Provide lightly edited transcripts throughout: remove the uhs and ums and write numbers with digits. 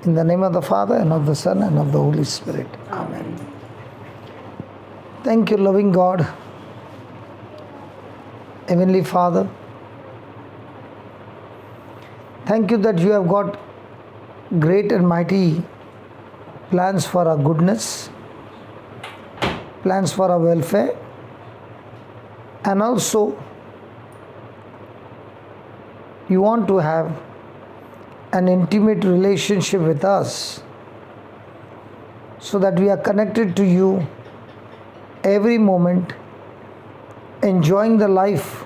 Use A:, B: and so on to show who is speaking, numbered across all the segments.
A: In the name of the Father, and of the Son, and of the Holy Spirit. Amen. Thank you, loving God, Heavenly Father. Thank you that you have got great and mighty plans for our goodness, plans for our welfare, and also you want to have an intimate relationship with us so that we are connected to you every moment, enjoying the life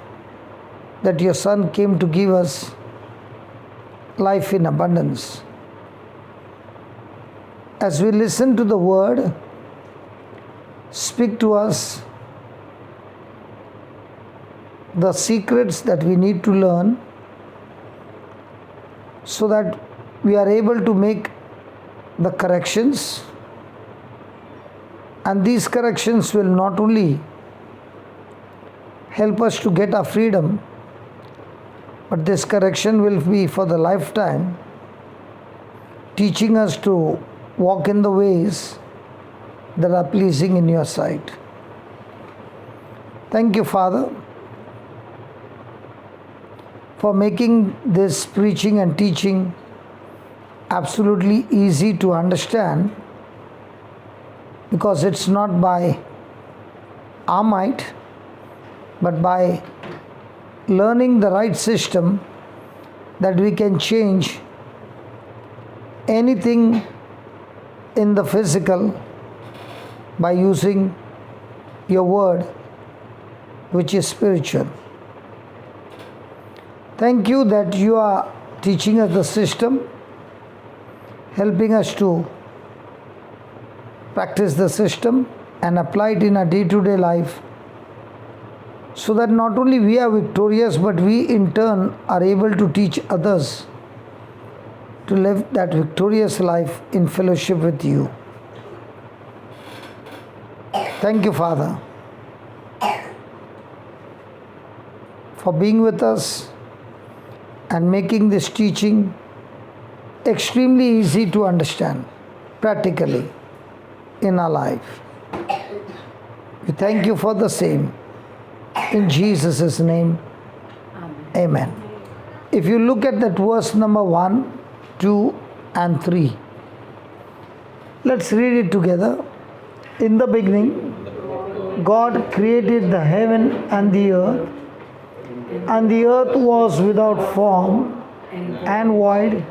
A: that your Son came to give us, life in abundance. As we listen to the word, speak to us the secrets that we need to learn so that we are able to make the corrections, and these corrections will not only help us to get our freedom, but this correction will be for the lifetime, teaching us to walk in the ways that are pleasing in your sight. Thank you, Father, for making this preaching and teaching absolutely easy to understand, because it's not by our might, but by learning the right system that we can change anything in the physical by using your word, which is spiritual. Thank you that you are teaching us the system, helping us to practice the system and apply it in our day-to-day life, so that not only we are victorious, but we in turn are able to teach others to live that victorious life in fellowship with you. Thank you, Father, for being with us and making this teaching extremely easy to understand practically in our life. We thank you for the same. In Jesus' name, amen. If you look at that verse number 1, 2, and 3, let's read it together. In the beginning, God created the heaven and the earth was without form and void,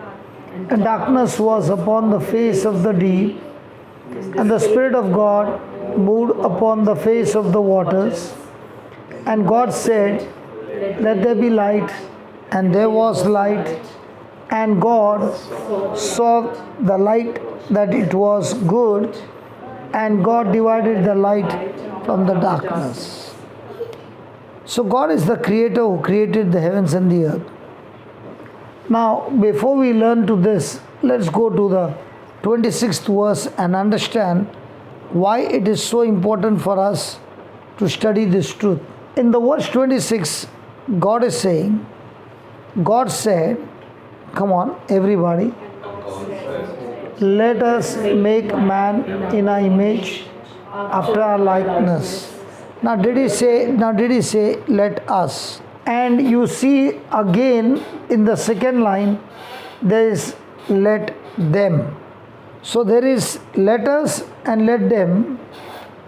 A: and darkness was upon the face of the deep, and the Spirit of God moved upon the face of the waters. And God said, "Let there be light," and there was light. And God saw the light that it was good, and God divided the light from the darkness. So God is the creator who created the heavens and the earth. Now, before we learn to this, let's go to the 26th verse and understand why it is so important for us to study this truth. In the verse 26, God is saying, God said, come on, everybody, let us make man in our image, after our likeness. Now did he say let us? And you see again in the second line there is let them. So there is let us and let them.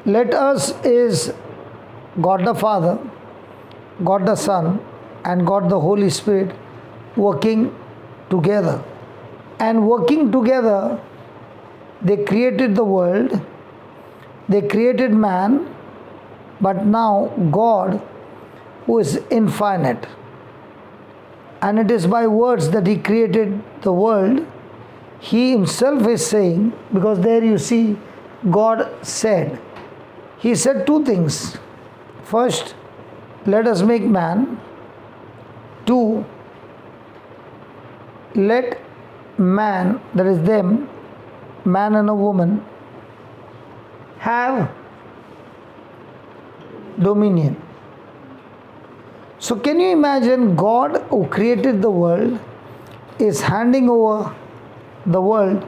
A: Let us is God the Father, God the Son, and God the Holy Spirit working together. And working together, they created the world, they created man, but now God, who is infinite, and it is by words that He created the world, He Himself is saying, because there you see God said. He said two things. First, let us make man. Two, let man, that is them, man and a woman, have dominion. So can you imagine God who created the world is handing over the world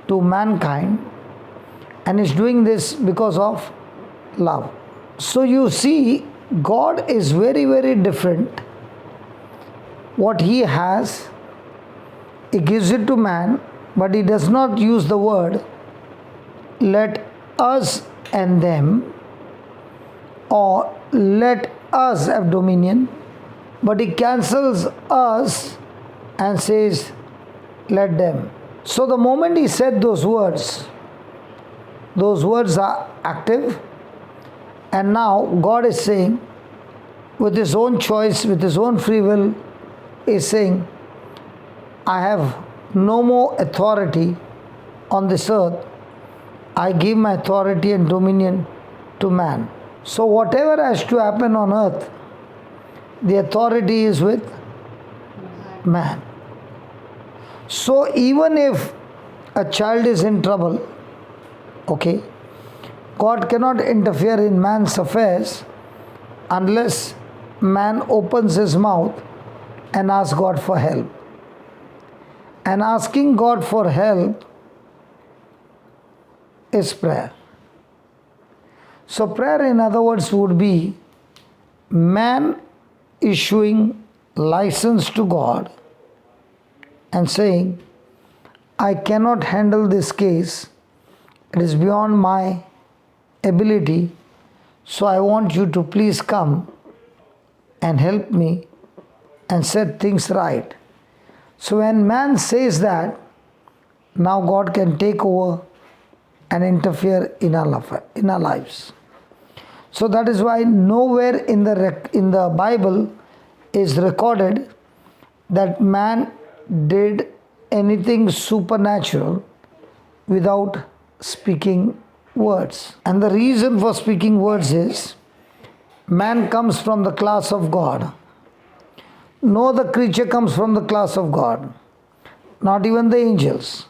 A: to mankind, and is doing this because of love. So you see, God is very, very different. What He has, He gives it to man, but He does not use the word let us and them, or let us have dominion, but He cancels us and says let them. So the moment He said those words are active, and now God is saying, with His own choice, with His own free will, is saying, I have no more authority on this earth. I give my authority and dominion to man. So whatever has to happen on earth, the authority is with man. So even if a child is in trouble, okay, God cannot interfere in man's affairs unless man opens his mouth and asks God for help. And asking God for help is prayer. So prayer, in other words, would be man issuing license to God and saying, I cannot handle this case. It is beyond my ability. So I want you to please come and help me and set things right. So when man says that, now God can take over and interfere in our lives. So that is why nowhere in the Bible is recorded that man did anything supernatural without speaking words. And the reason for speaking words is man comes from the class of God. No other creature comes from the class of God, not even the angels.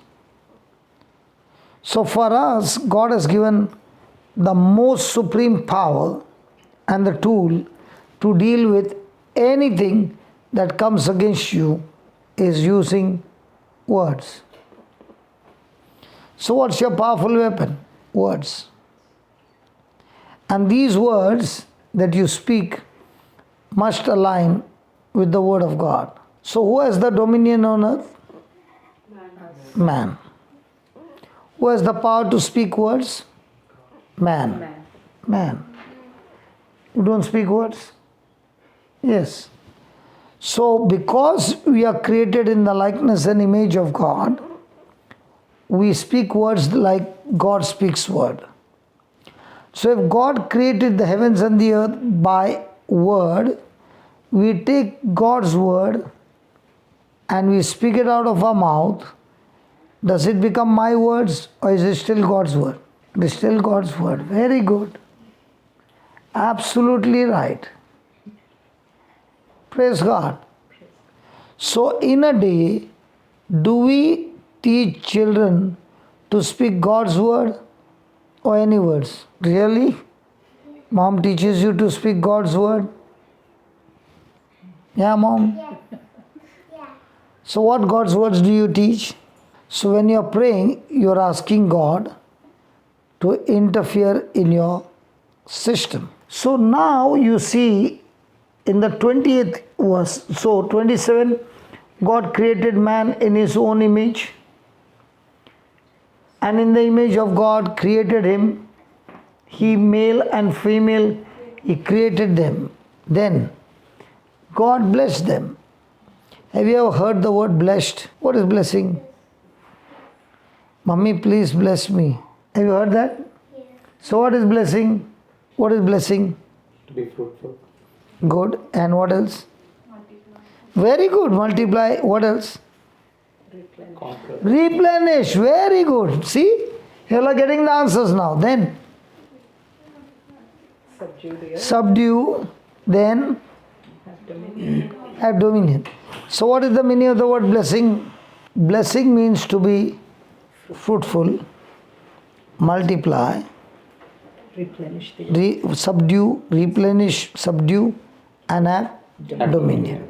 A: So for us, God has given the most supreme power and the tool to deal with anything that comes against you is using words. So what's your powerful weapon? Words. And these words that you speak must align with the word of God. So who has the dominion on earth? Man. Who has the power to speak words? Man. You don't speak words? Yes. So because we are created in the likeness and image of God, we speak words like God speaks word. So if God created the heavens and the earth by word, we take God's word and we speak it out of our mouth. Does it become my words or is it still God's word? It is still God's word. Very good. Absolutely right. Praise God. So in a day, do we teach children to speak God's word or any words? Really? Mom teaches you to speak God's word? Yeah, Mom? Yeah. So what God's words do you teach? So when you're praying, you're asking God to interfere in your system. So now you see in the 20th verse, so 27, God created man in His own image, and in the image of God created him. He, male and female, He created them. Then God blessed them. Have you ever heard the word blessed? What is blessing? Mummy, please bless me. Have you heard that? Yes. So what is blessing? What is blessing?
B: To be fruitful.
A: Good. And what else? Multiply. Very good. Multiply. What else?
B: Replenish.
A: Replenish. Very good. See? You are getting the answers now. Then? Subdue. Then? Have dominion. So what is the meaning of the word blessing? Blessing means to be fruitful, multiply,
B: replenish,
A: subdue, replenish, subdue, and have dominion.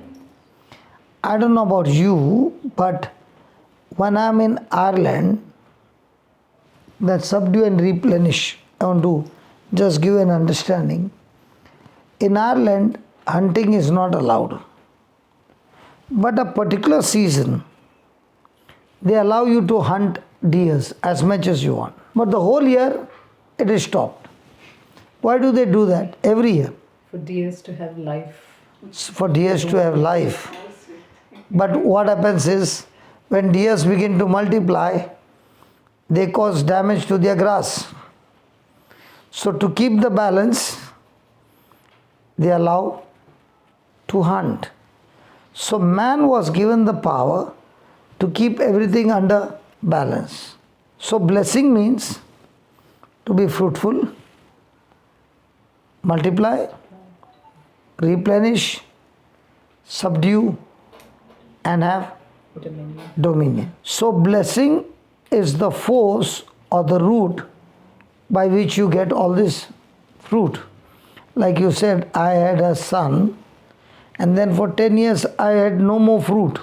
A: I don't know about you, but when I'm in Ireland, that subdue and replenish, I want to just give an understanding. In Ireland, hunting is not allowed. But a particular season, they allow you to hunt deers as much as you want. But the whole year, it is stopped. Why do they do that? Every year.
B: For deers to have life.
A: For deers to have life. But what happens is, when deers begin to multiply, they cause damage to their grass. So to keep the balance, they allow to hunt. So man was given the power to keep everything under balance. So blessing means to be fruitful, multiply, replenish, subdue, and have dominion. So blessing is the force or the root by which you get all this fruit. Like you said, I had a son, and then for 10 years I had no more fruit.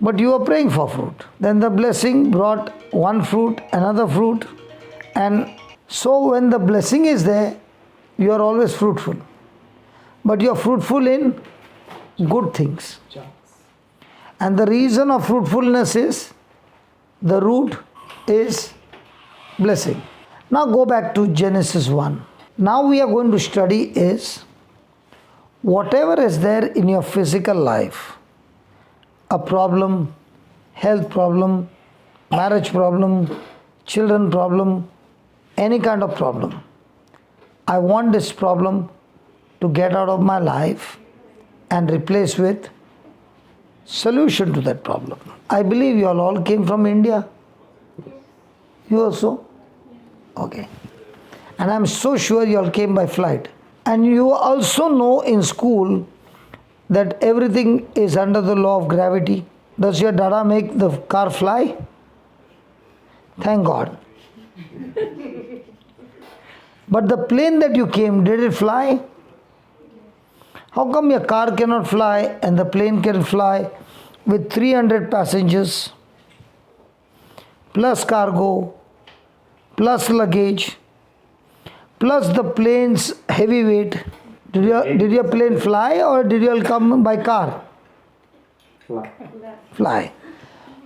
A: But you were praying for fruit. Then the blessing brought one fruit, another fruit, and so when the blessing is there, you are always fruitful. But you are fruitful in good things. And the reason of fruitfulness is, the root is blessing. Now go back to Genesis 1. Now we are going to study is, whatever is there in your physical life, a problem, health problem, marriage problem, children problem, any kind of problem. I want this problem to get out of my life and replace with solution to that problem. I believe you all came from India. You also? Okay. And I'm so sure you all came by flight. And you also know in school that everything is under the law of gravity. Does your dada make the car fly? Thank God. But the plane that you came, did it fly? How come your car cannot fly and the plane can fly with 300 passengers, plus cargo, plus luggage, plus the plane's heavy weight? Did your plane fly, or did you all come by car? Fly.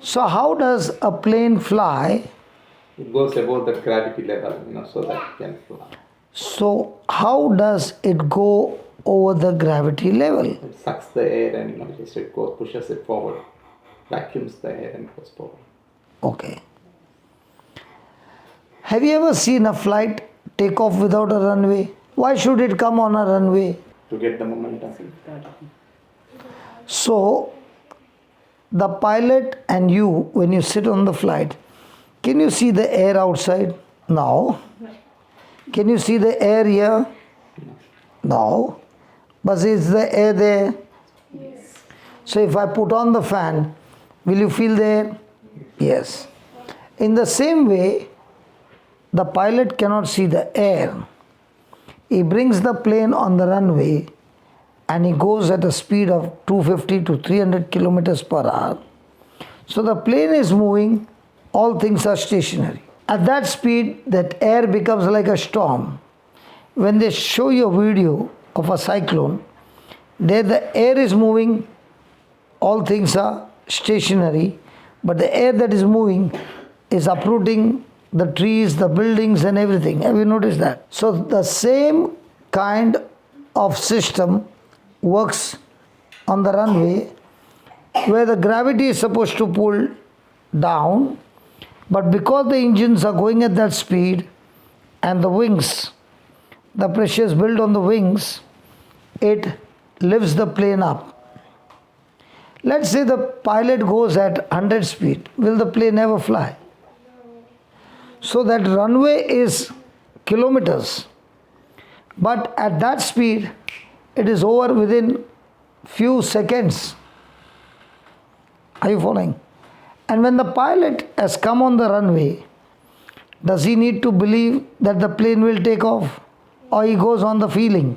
A: So how does a plane fly?
C: It goes above the gravity level, so that it can fly.
A: So how does it go over the gravity level?
C: It sucks the air and just it goes, pushes it forward, vacuums the air and goes forward.
A: Okay. Have you ever seen a flight take off without a runway? Why should it come on a runway?
C: To get the momentum.
A: So, the pilot and you, when you sit on the flight, can you see the air outside? No. Can you see the air here? No. But is the air there? Yes. So if I put on the fan, will you feel the air? Yes. In the same way, the pilot cannot see the air. He brings the plane on the runway and he goes at a speed of 250 to 300 kilometers per hour. So the plane is moving, all things are stationary. At that speed, that air becomes like a storm. When they show you a video of a cyclone, there the air is moving, all things are stationary, but the air that is moving is uprooting the trees, the buildings and everything. Have you noticed that? So the same kind of system works on the runway, where the gravity is supposed to pull down, but because the engines are going at that speed and the wings, the pressure is built on the wings, it lifts the plane up. Let's say the pilot goes at 100 speed. Will the plane ever fly? So that runway is kilometers. But at that speed, it is over within few seconds. Are you following? And when the pilot has come on the runway, does he need to believe that the plane will take off? Or he goes on the feeling?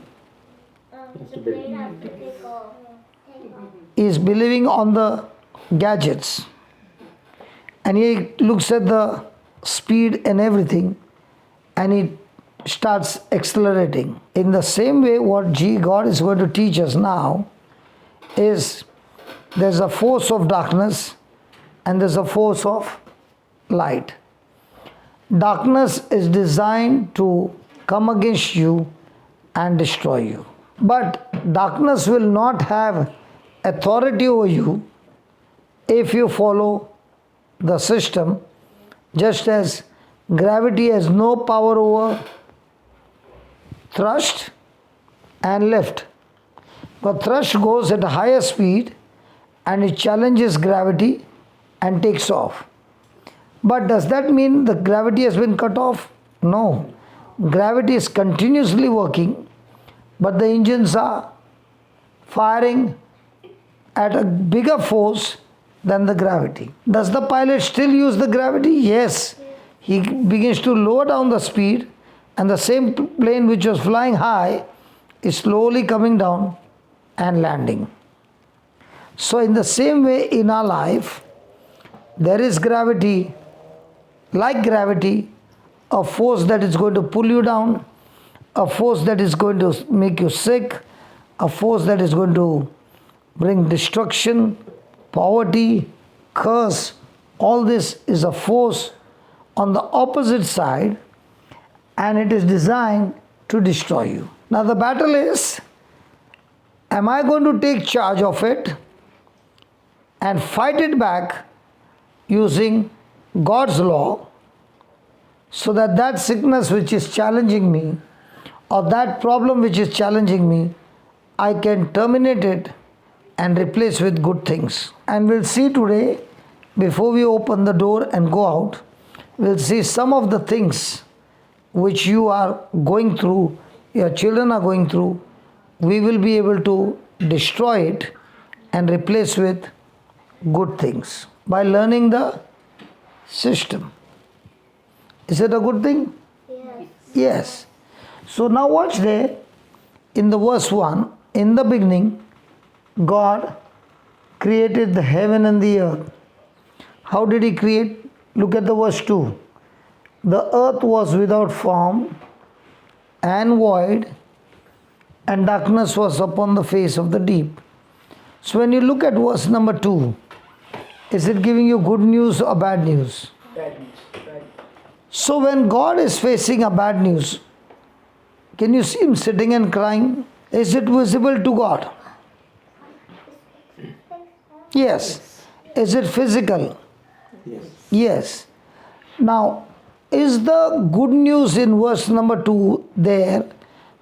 A: He is believing on the gadgets. and he looks at the speed and everything, and he starts accelerating. In the same way, what God is going to teach us now is there's a force of darkness and there's a force of light. Darkness is designed to come against you and destroy you. But darkness will not have authority over you if you follow the system, just as gravity has no power over thrust and lift. But thrust goes at a higher speed and it challenges gravity and takes off. But does that mean the gravity has been cut off? No. Gravity is continuously working, but the engines are firing at a bigger force than the gravity. Does the pilot still use the gravity? Yes. He begins to lower down the speed, and the same plane which was flying high is slowly coming down and landing. So in the same way in our life, there is gravity, like gravity, a force that is going to pull you down, a force that is going to make you sick, a force that is going to bring destruction, poverty, curse. All this is a force on the opposite side, and it is designed to destroy you. Now the battle is, am I going to take charge of it and fight it back using God's law, so that that sickness which is challenging me, or that problem which is challenging me, I can terminate it and replace with good things. And we'll see today, before we open the door and go out, we'll see some of the things which you are going through, your children are going through. We will be able to destroy it and replace with good things by learning the system. Is it a good thing?
D: Yes.
A: Yes. So now watch there in the verse 1. In the beginning, God created the heaven and the earth. How did He create? Look at the verse 2. The earth was without form and void, and darkness was upon the face of the deep. So when you look at verse number 2, is it giving you good news or bad news?
B: Bad news.
A: So when God is facing a bad news, can you see Him sitting and crying? Is it visible to God? Yes. Is it physical?
C: Yes.
A: Yes. Now, is the good news in verse number 2 there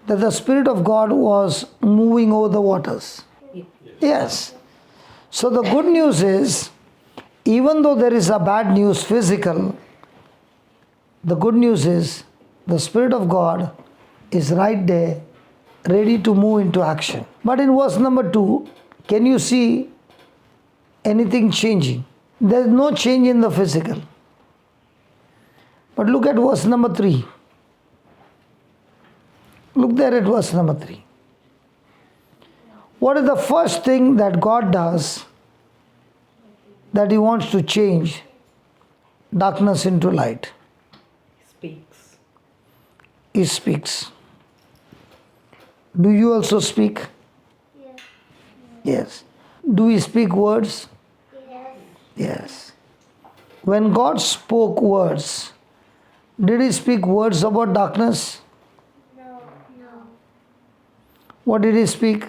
A: that the Spirit of God was moving over the waters? Yes. So the good news is, even though there is a bad news physical, the good news is the Spirit of God is right there, ready to move into action. But in verse number 2, can you see anything changing? There is no change in the physical. But look at verse number 3. Look there at verse number 3. What is the first thing that God does that He wants to change darkness into light?
B: Speaks.
A: He speaks. Do you also speak?
D: Yes.
A: Yes. Do we speak words?
D: Yes.
A: Yes. When God spoke words, did He speak words about darkness?
D: No. No.
A: What did He speak?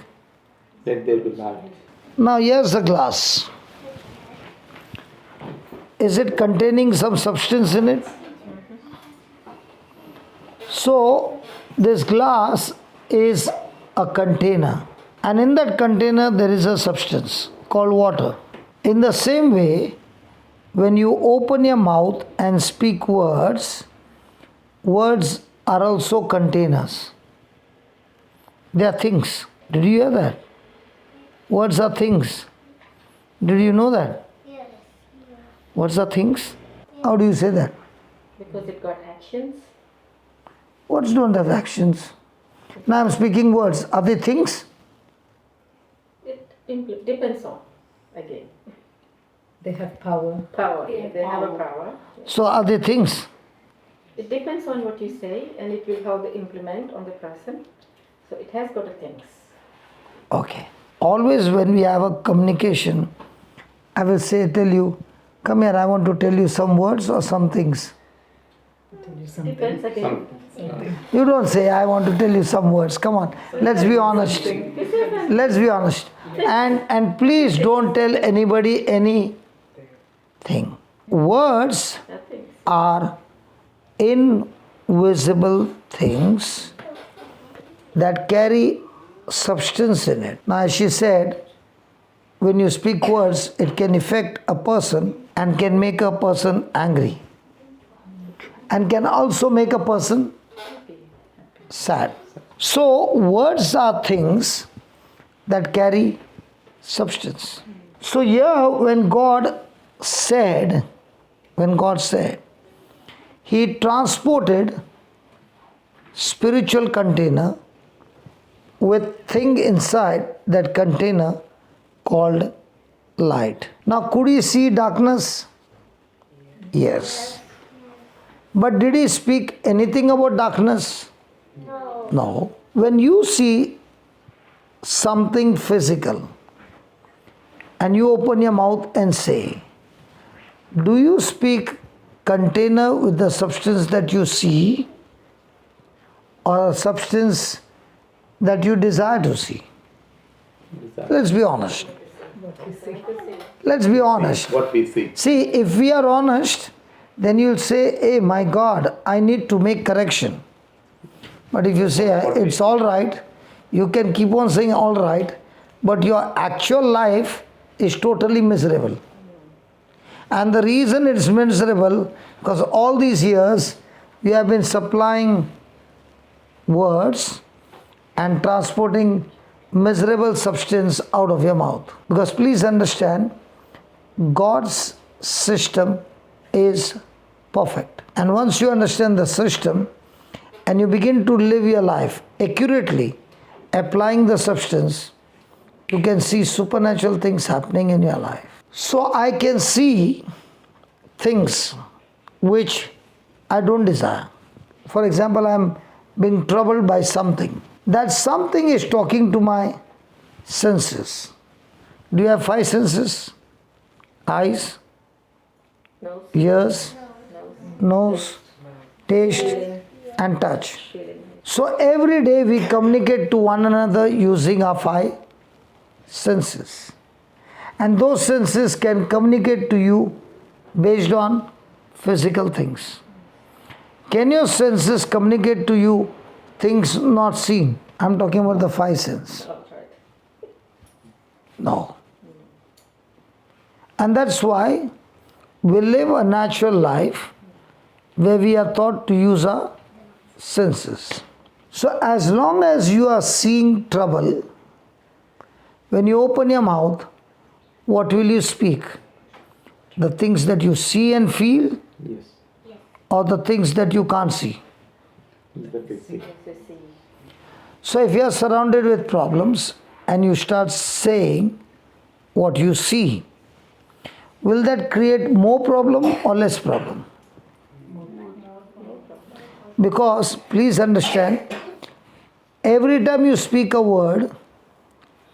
C: Let there be light.
A: Now here's a glass. Is it containing some substance in it? So this glass is a container, and in that container there is a substance called water. In the same way, when you open your mouth and speak words, words are also containers. They are things. Did you hear that? Words are things. Did you know that?
D: Yes.
A: Words are things? How do you say that?
B: Because it got actions.
A: Words don't have actions. Now I'm speaking words. Are they things?
B: It depends on, again. They have power.
E: Power, yeah, they have a power.
A: So are they things?
E: It depends on what you say and it will how they implement on the person. So it has got a things.
A: Okay. Always when we have a communication, I will tell you, come here, I want to tell you some words or some things.
E: Depends again.
A: You don't say, I want to tell you some words. Come on, let's be honest. Let's be honest. And please don't tell anybody anything. Words
E: Nothing.
A: are invisible things that carry substance in it. Now, as she said, when you speak words, it can affect a person and can make a person angry, and can also make a person sad. So, words are things that carry substance. So, here, when God said, He transported spiritual container with thing inside that container called light. Now, could he see darkness? Yes. But did he speak anything about darkness?
D: No.
A: No. When you see something physical and you open your mouth and say, do you speak container with the substance that you see or a substance that you desire to see? Let's be honest. Let's be honest.
C: What we see.
A: See, if we are honest, then you'll say, hey, my God, I need to make correction. But if you say, it's all right, you can keep on saying all right, but your actual life is totally miserable. And the reason it's miserable, because all these years you have been supplying words and transporting miserable substance out of your mouth. Because please understand, God's system is perfect. And once you understand the system and you begin to live your life accurately, applying the substance, you can see supernatural things happening in your life. So I can see things which I don't desire. For example, I am being troubled by something. That something is talking to my senses. Do you have 5 senses? Eyes,
E: Nose,
A: ears, nose, taste, and touch.
E: feeling.
A: So every day we communicate to one another using our 5 senses. And those senses can communicate to you based on physical things. Can your senses communicate to you things not seen? I'm talking about the 5 senses.
E: Oh, right.
A: No. And that's why we live a natural life where we are taught to use our senses. So as long as you are seeing trouble, when you open your mouth, what will you speak? The things that you see and feel,
C: Yes.
A: or the things that you can't see?
C: That we see.
E: Yes, we see.
A: So if you are surrounded with problems and you start saying what you see, will that create more problem or less problem? Because please understand, every time you speak a word,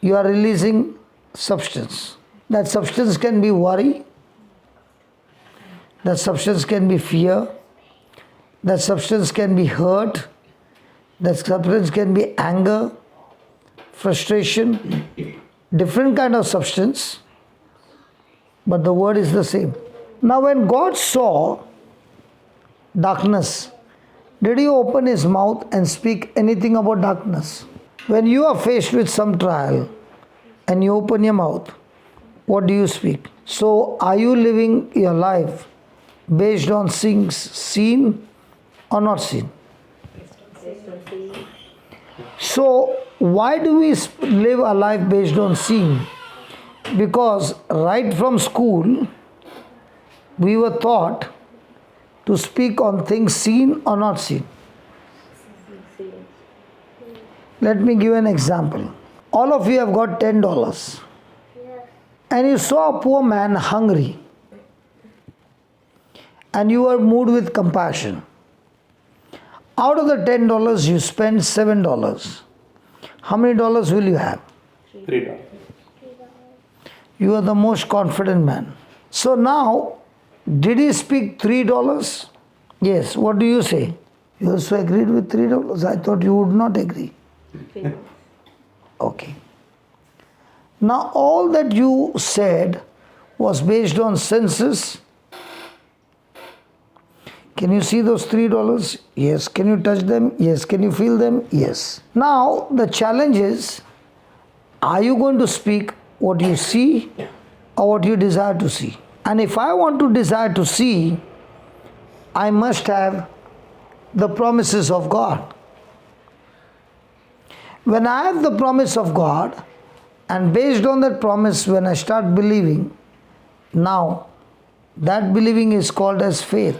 A: you are releasing substance. That substance can be worry, that substance can be fear, that substance can be hurt, that substance can be anger, frustration, different kind of substance, but the word is the same. Now when God saw darkness, did he open his mouth and speak anything about darkness? When you are faced with some trial and you open your mouth, what do you speak? So are you living your life based on things seen or not seen? So why do we live a life based on seeing? Because right from school we were taught to speak on things seen or not seen. Let me give an example. All of you have got $10.
D: Yes.
A: and you saw a poor man hungry, and you were moved with compassion. Out of the $10, you spend $7. How many dollars will you have?
C: $3.
A: You are the most confident man. So now, did he speak $3? Yes. What do you say? You also agreed with $3? I thought you would not agree. Okay. Now, all that you said was based on senses. Can you see those $3? Yes. Can you touch them? Yes. Can you feel them? Yes. Now, the challenge is, are you going to speak what you see or what you desire to see? And if I want to desire to see, I must have the promises of God. When I have the promise of God, and based on that promise, when I start believing, now that believing is called as faith.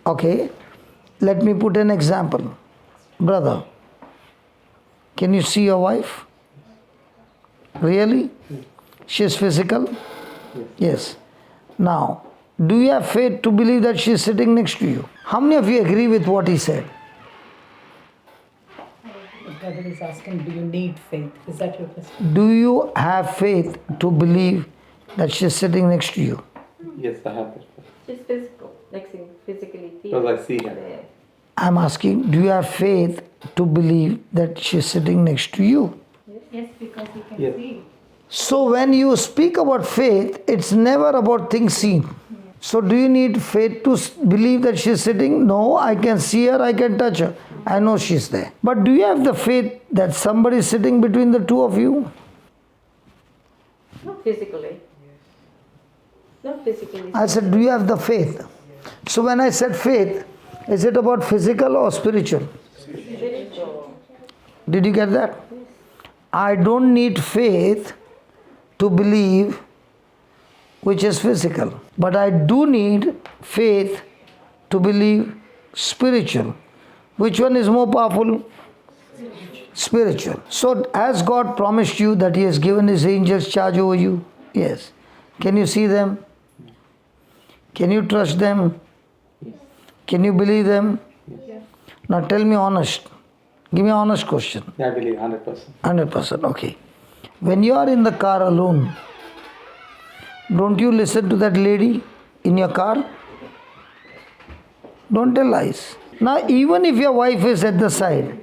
A: Okay, let me put an example. Brother, can you see your wife? Really? She is physical? Yes. Now, do you have faith to believe that she is sitting next to you? How many of you agree with what he said?
B: Brother is asking, do you need faith? Is that your question?
A: Do you have faith to believe that she is sitting next to you?
C: Yes, I have that.
E: She's physical, like physically.
C: Because I see her.
E: There.
A: I'm asking, do you have faith to believe that she is sitting next to you?
D: Yes, because you can
C: Yes.
D: see.
A: So when you speak about faith, it's never about things seen. So do you need faith to believe that she's sitting? No, I can see her, I can touch her. I know she's there. But do you have the faith that somebody is sitting between the two of you?
E: Not physically. Not physically.
A: I said, do you have the faith? So when I said faith, is it about physical or spiritual?
E: Spiritual.
A: Did you get that? I don't need faith to believe which is physical. But I do need faith to believe spiritual. Which one is more powerful? Spiritual. So has God promised you that He has given His angels charge over you? Yes. Can you see them? Can you trust them? Can you believe them? Now tell me honest. Give me an honest question.
C: Yeah, I believe 100%.
A: 100%. Okay. When you are in the car alone, don't you listen to that lady in your car? Don't tell lies. Now, even if your wife is at the side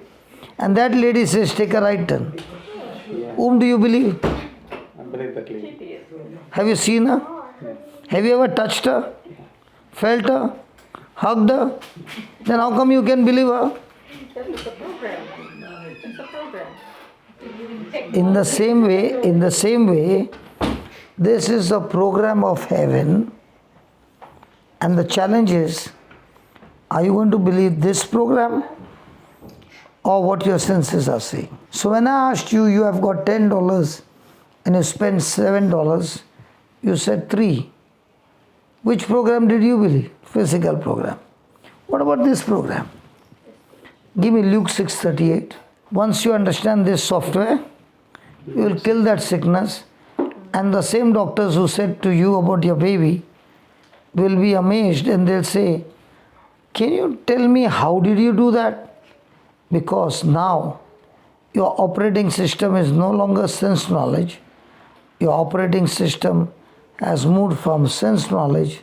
A: and that lady says, take a right turn, whom do you believe?
C: I believe that lady.
A: Have you seen her? Have you ever touched her? Felt her? Hugged her? Then how come you can believe her?
E: It's a program. It's a program.
A: In the same way, this is the program of heaven, and the challenge is, are you going to believe this program or what your senses are saying? So when I asked you, you have got $10 and you spent $7, you said 3. Which program did you believe? Physical program. What about this program? Give me Luke 6:38. Once you understand this software, you will kill that sickness, and the same doctors who said to you about your baby will be amazed and they'll say, can you tell me how did you do that? Because now your operating system is no longer sense knowledge. Your operating system has moved from sense knowledge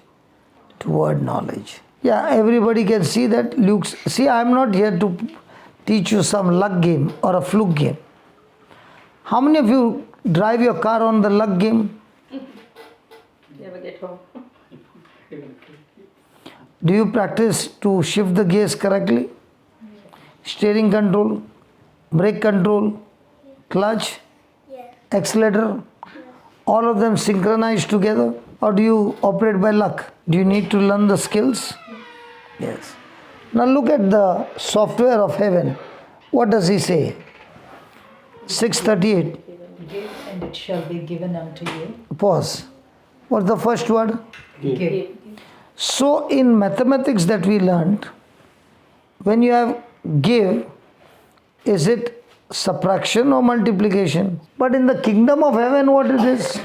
A: to word knowledge. Yeah, everybody can see that. Luke, see, I'm not here to teach you some luck game or a fluke game. How many of you drive your car on the luck game?
E: Never get home.
A: Do you practice to shift the gears correctly? Steering control, brake control, clutch,
D: Yes.
A: accelerator, all of them synchronized together? Or do you operate by luck? Do you need to learn the skills? Yes. Now look at the software of heaven. What does he say? 6:38.
B: Give and it shall be given unto you.
A: Pause. What's the first word?
B: Give.
A: So in mathematics that we learned, when you have give, is it subtraction or multiplication. But in the kingdom of heaven, what it is?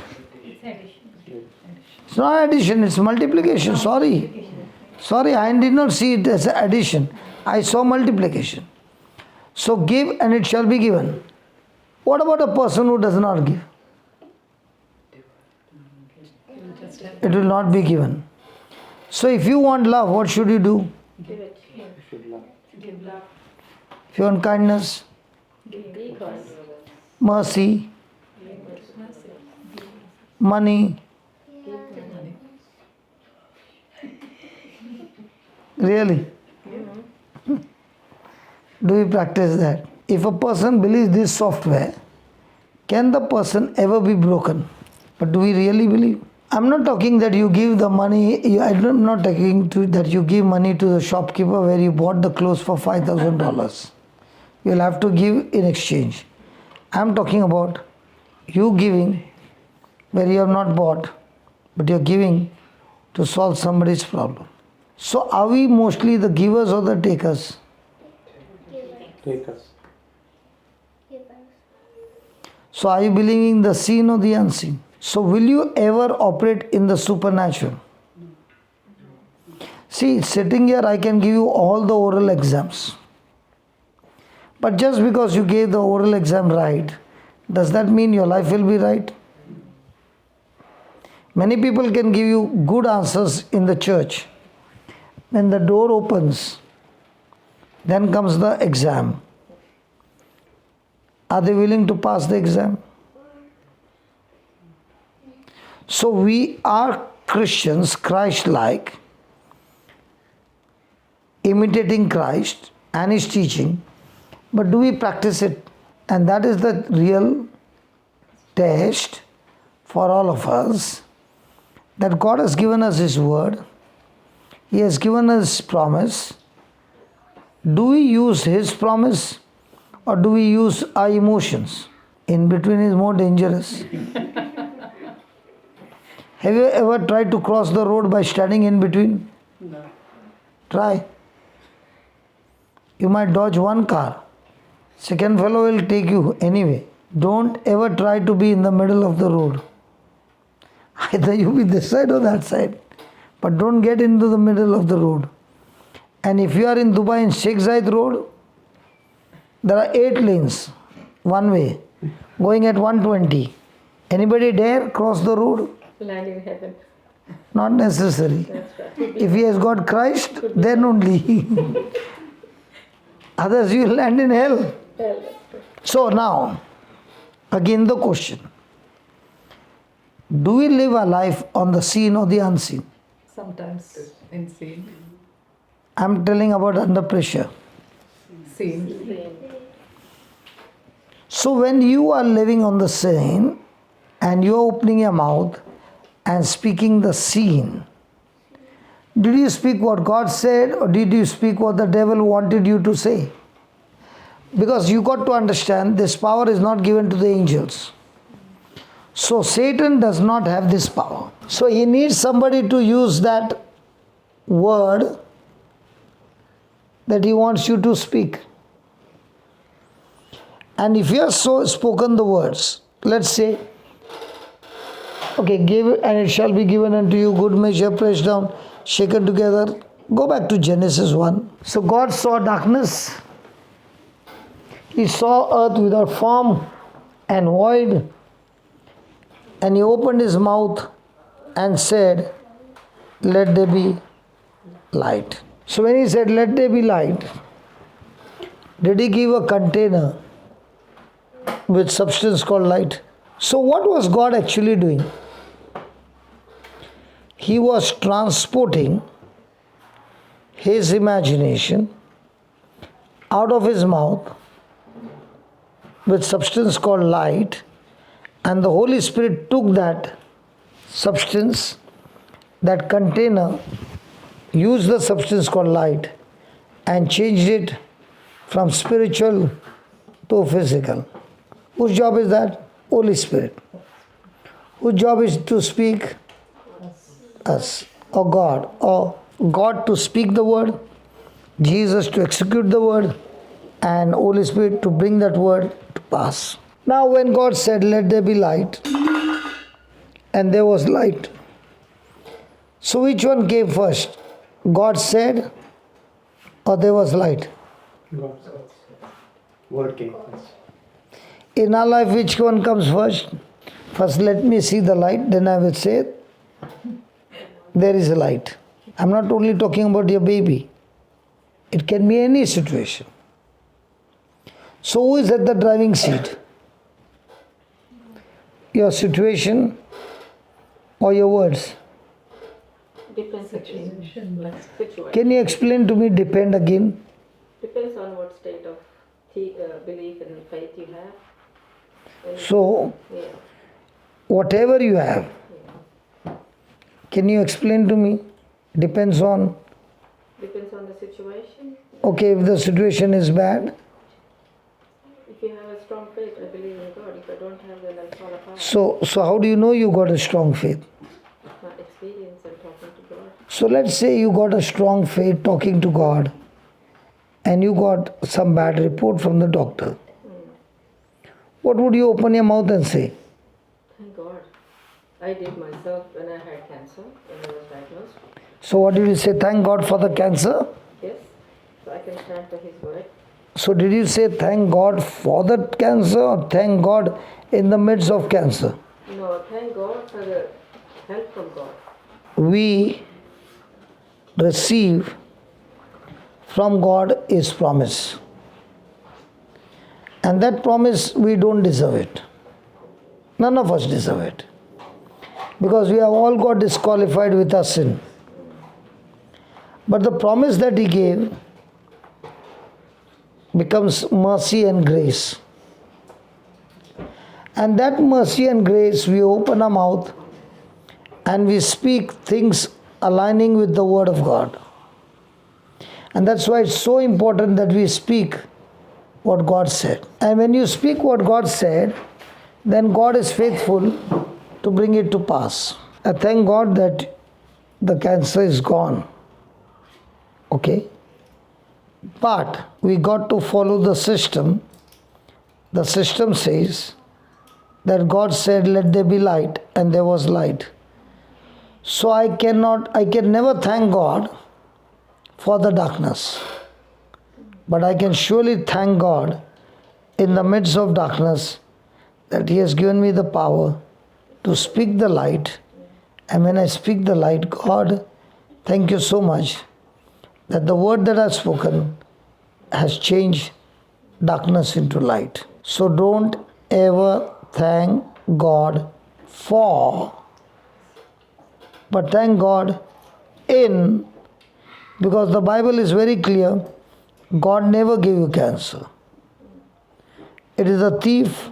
A: It's not addition, it's multiplication. Sorry, I did not see it as addition. I saw multiplication. So give and it shall be given. What about a person who does not give? It will not be given. So if you want love, what should you do?
E: Give it.
C: You should love.
E: Give love.
A: If you want kindness,
E: Be kind.
A: mercy, money. Really? Do we practice that? If a person believes this software, can the person ever be broken? But do we really believe? I'm not talking that you give the money, I'm not talking to that you give money to the shopkeeper where you bought the clothes for $5,000. You'll have to give in exchange. I'm talking about you giving where you have not bought, but you're giving to solve somebody's problem. So are we mostly the givers or the takers?
C: Take us.
A: So are you believing the seen or the unseen? So will you ever operate in the supernatural? See, sitting here I can give you all the oral exams. But just because you gave the oral exam right, does that mean your life will be right? Many people can give you good answers in the church. When the door opens, then comes the exam. Are they willing to pass the exam? So we are Christians, Christ-like, imitating Christ and His teaching, but do we practice it? And that is the real test for all of us, that God has given us His word, He has given us His promise. Do we use His promise or do we use our emotions? In between is more dangerous. Have you ever tried to cross the road by standing in between?
B: No.
A: Try. You might dodge one car. Second fellow will take you anyway. Don't ever try to be in the middle of the road. Either you be this side or that side. But don't get into the middle of the road. And if you are in Dubai in Sheikh Zayed Road, there are 8 lanes, one way, going at 120. Anybody dare cross the road?
E: Land in heaven.
A: Not necessary.
E: That's right.
A: If he has got Christ, then only. Others you will land in hell. So now, again the question. Do we live our life on the seen or the unseen?
B: Sometimes insane.
A: I'm telling about under pressure.
B: Same.
A: So when you are living on the seen and you are opening your mouth and speaking the seen, did you speak what God said or did you speak what the devil wanted you to say? Because you got to understand this power is not given to the angels. So Satan does not have this power. So he needs somebody to use that word that he wants you to speak. And if you have so spoken the words, let's say, okay, give and it shall be given unto you, good measure, pressed down, shaken together. Go back to Genesis 1. So God saw darkness. He saw earth without form and void. And He opened His mouth and said, let there be light. So when He said, let there be light, did He give a container with substance called light? So what was God actually doing? He was transporting His imagination out of His mouth with substance called light, and the Holy Spirit took that substance, that container, used the substance called light and changed it from spiritual to physical. Whose job is that? Holy Spirit. Whose job is to speak? Us. Or God. Or God to speak the word, Jesus to execute the word. and Holy Spirit to bring that word to pass. Now when God said, let there be light, and there was light. So which one came first? God said, or there was light?
C: God said. Word came first.
A: In our life, which one comes first? First, let me see the light, then I will say, there is a light. I'm not only talking about your baby. It can be any situation. So who is at the driving seat? Your situation or your words?
E: Depends situation.
A: Can you explain to me depend again?
E: Depends on what state of belief and faith you have.
A: So,
E: Yeah.
A: whatever you have, can you explain to me? Depends on.
E: Depends on the situation.
A: Okay, if the situation is bad,
E: If you have a strong faith, I believe in God. If I don't have, then I'll fall apart.
A: so how do you know you got a strong faith?
E: My experience and talking to God.
A: So let's say you got a strong faith talking to God and you got some bad report from the doctor. What would you open your mouth and say?
E: Thank God. I did myself when I had cancer, when I was diagnosed.
A: So what did you say? Thank God for the cancer?
E: Yes. So I can stand for His word.
A: So did you say thank God for the cancer or thank God in the midst of cancer?
E: No, thank God for the help from God.
A: We receive from God His promise. And that promise, we don't deserve it. None of us deserve it. Because we have all got disqualified with our sin. But the promise that He gave becomes mercy and grace. And that mercy and grace, we open our mouth and we speak things aligning with the Word of God. And that's why it's so important that we speak what God said. And when you speak what God said, then God is faithful to bring it to pass. I thank God that the cancer is gone. Okay? But we got to follow the system. The system says that God said, let there be light, and there was light. So I can never thank God for the darkness. But I can surely thank God in the midst of darkness that He has given me the power to speak the light. And when I speak the light, God, thank you so much that the word that I've spoken has changed darkness into light. So don't ever thank God for, but thank God in, because the Bible is very clear, God never gave you cancer. It is a thief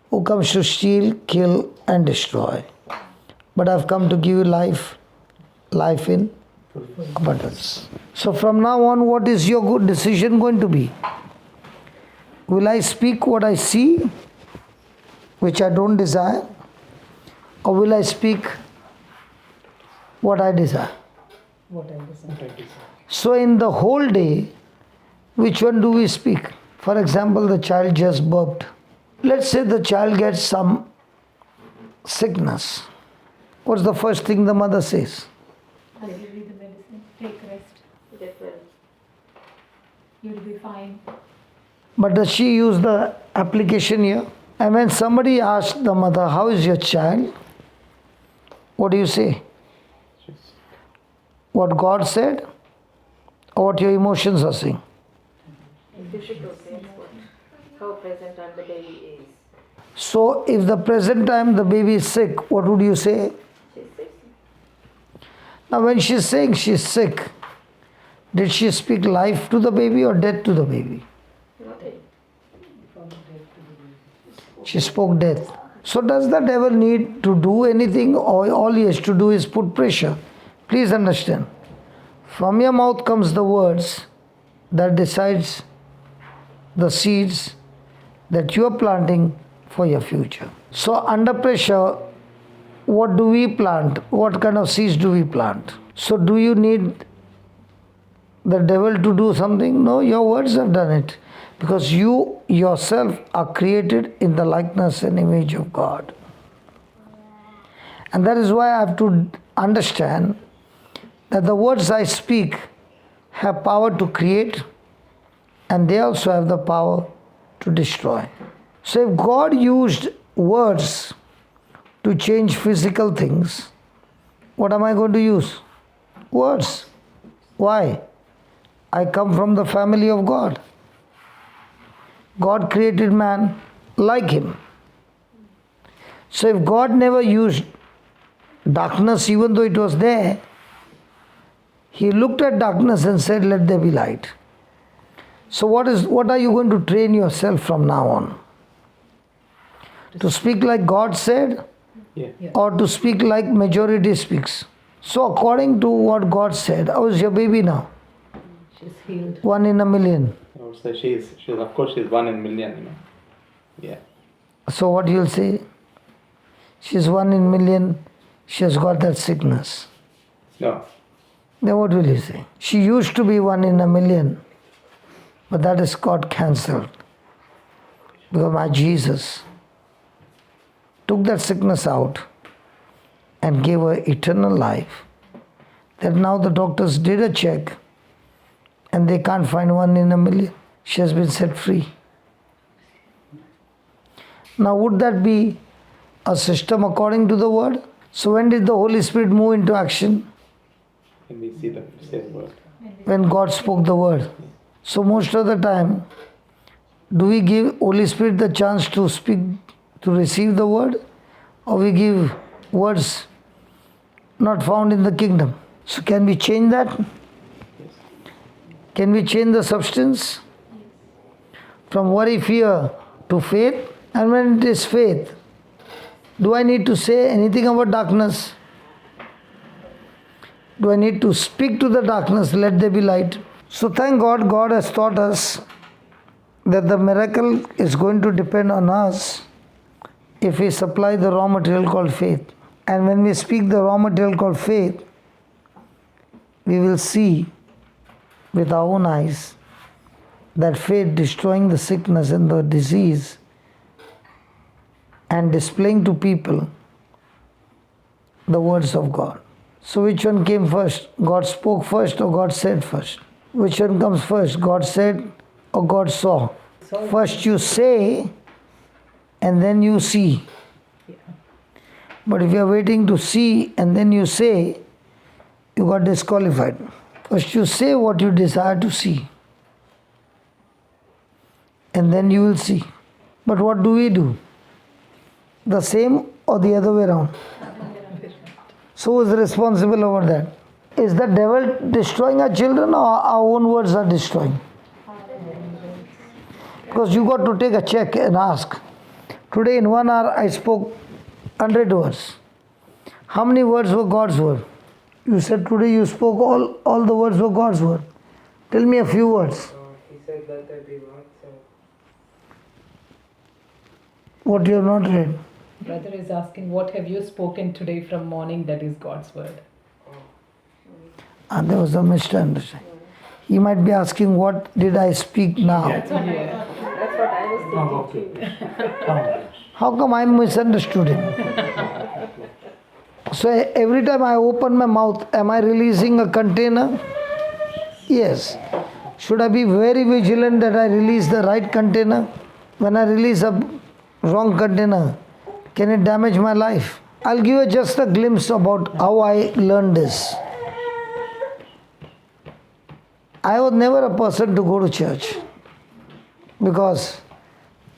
A: who comes to steal, kill and destroy. But I've come to give you life, life in abundance. So from now on, what is your good decision going to be? Will I speak what I see, which I don't desire? Or will I speak what I desire?
B: What I desire.
A: So in the whole day, which one do we speak? For example, the child just burped. Let's say the child gets some sickness. What's the first thing the mother says?
D: I'll give you the medicine. Take rest.
E: Get well.
D: You'll be fine.
A: But does she use the application here? And when somebody asks the mother, how is your child? What do you say? What God said? Or what your emotions are saying?
E: It's difficult to say how present time the baby is.
A: So if the present time the baby is sick, what would you say?
E: She's sick.
A: Now when she's saying she's sick, did she speak life to the baby or death to the baby?
E: Nothing.
A: She spoke death. So does the devil need to do anything, or all he has to do is put pressure? Please understand. From your mouth comes the words that decides the seeds that you are planting for your future. So under pressure, what do we plant? What kind of seeds do we plant? So do you need the devil to do something? No, your words have done it. Because you yourself are created in the likeness and image of God. And that is why I have to understand that the words I speak have power to create, and they also have the power to destroy. So if God used words to change physical things, what am I going to use? Words. Why? I come from the family of God. God created man like him. So if God never used darkness, even though it was there, he looked at darkness and said, let there be light. So what are you going to train yourself from now on? To speak like God said,
C: Yeah.
A: or to speak like majority speaks? So according to what God said, how is your baby now?
B: She's healed.
A: 1 in a million.
C: I would say she's of course she's 1 in a million, you know. Yeah.
A: So what you'll say? She's 1 in a million, she has got that sickness.
C: No.
A: Then what will you say? She used to be 1 in a million, but that is got cancelled. Because my Jesus took that sickness out and gave her eternal life. That now the doctors did a check and they can't find 1 in a million. She has been set free. Now would that be a system according to the word? So when did the Holy Spirit move into action?
C: When we see the same word.
A: When God spoke the word. So most of the time, do we give Holy Spirit the chance to speak, to receive the word? Or we give words not found in the kingdom? So can we change that? Can we change the substance? From worry, fear to faith? And when it is faith, do I need to say anything about darkness? Do I need to speak to the darkness, let there be light? So thank God, God has taught us that the miracle is going to depend on us if we supply the raw material called faith. And when we speak the raw material called faith, we will see with our own eyes that faith destroying the sickness and the disease and displaying to people the words of God. So which one came first? God spoke first or God said first? Which one comes first? God said or God saw? First you say and then you see. But if you are waiting to see and then you say, you got disqualified. First you say what you desire to see. And then you will see. But what do? The same or the other way around? So who is responsible over that? Is the devil destroying our children or our own words are destroying? Because you got to take a check and ask. Today in 1 hour I spoke 100 words. How many words were God's word? You said today you spoke all the words were God's word. Tell me a few words.
F: He said that there be light, so
A: What you have not read.
B: Brother is asking, what have you spoken today from morning that is God's word?
A: And there was a misunderstanding. He might be asking, what did I speak now?
E: That's what I was thinking too.
A: How come I misunderstood him? So every time I open my mouth, am I releasing a container? Yes. Should I be very vigilant that I release the right container? When I release a wrong container, can it damage my life? I'll give you just a glimpse about how I learned this. I was never a person to go to church because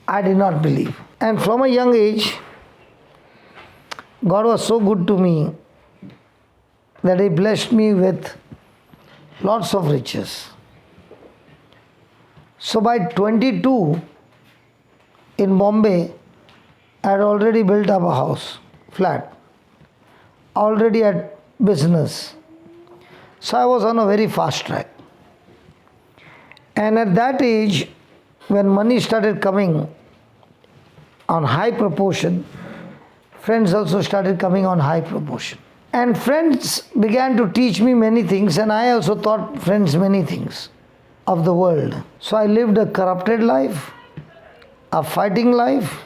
A: I did not believe. And from a young age, God was so good to me that He blessed me with lots of riches. So by 22 in Bombay, I had already built up a house, flat, already had business. So I was on a very fast track. And at that age, when money started coming on high proportion, friends also started coming on high proportion. And friends began to teach me many things, and I also taught friends many things. of the world. So I lived a corrupted life, a fighting life,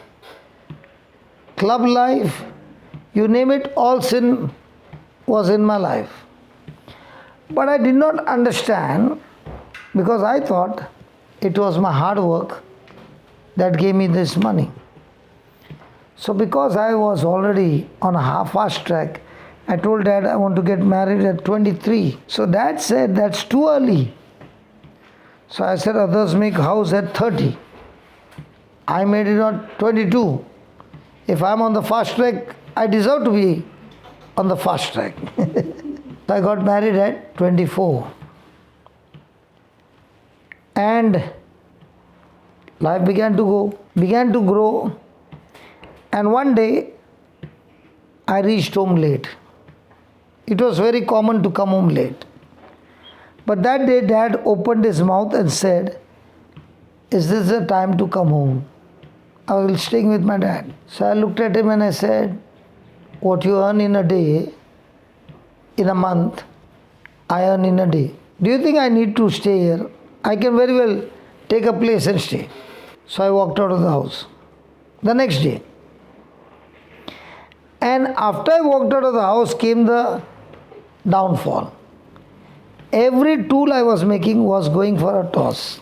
A: club life, you name it, all sin was in my life. But I did not understand because I thought it was my hard work that gave me this money. So because I was already on a half-fast track, I told Dad I want to get married at 23. So Dad said that's too early. So I said others make house at 30. I made it at 22. If I'm on the fast track, I deserve to be on the fast track. So I got married at 24. And life began to grow. And one day, I reached home late. It was very common to come home late. But that day, Dad opened his mouth and said, "Is this the time to come home?" I was staying with my dad. So I looked at him and I said, "What you earn in a day, in a month, I earn in a day. Do you think I need to stay here? I can very well take a place and stay." So I walked out of the house the next day. And after I walked out of the house came the downfall. Every tool I was making was going for a toss.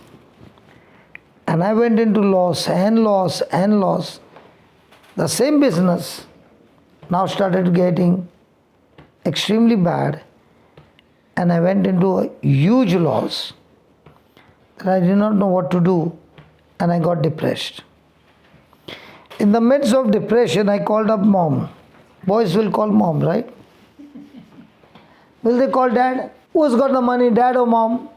A: And I went into loss and loss and loss. The same business now started getting extremely bad. And I went into a huge loss. And I did not know what to do. And I got depressed. In the midst of depression, I called up Mom. Boys will call Mom, right? Will they call Dad? Who's got the money, Dad or Mom?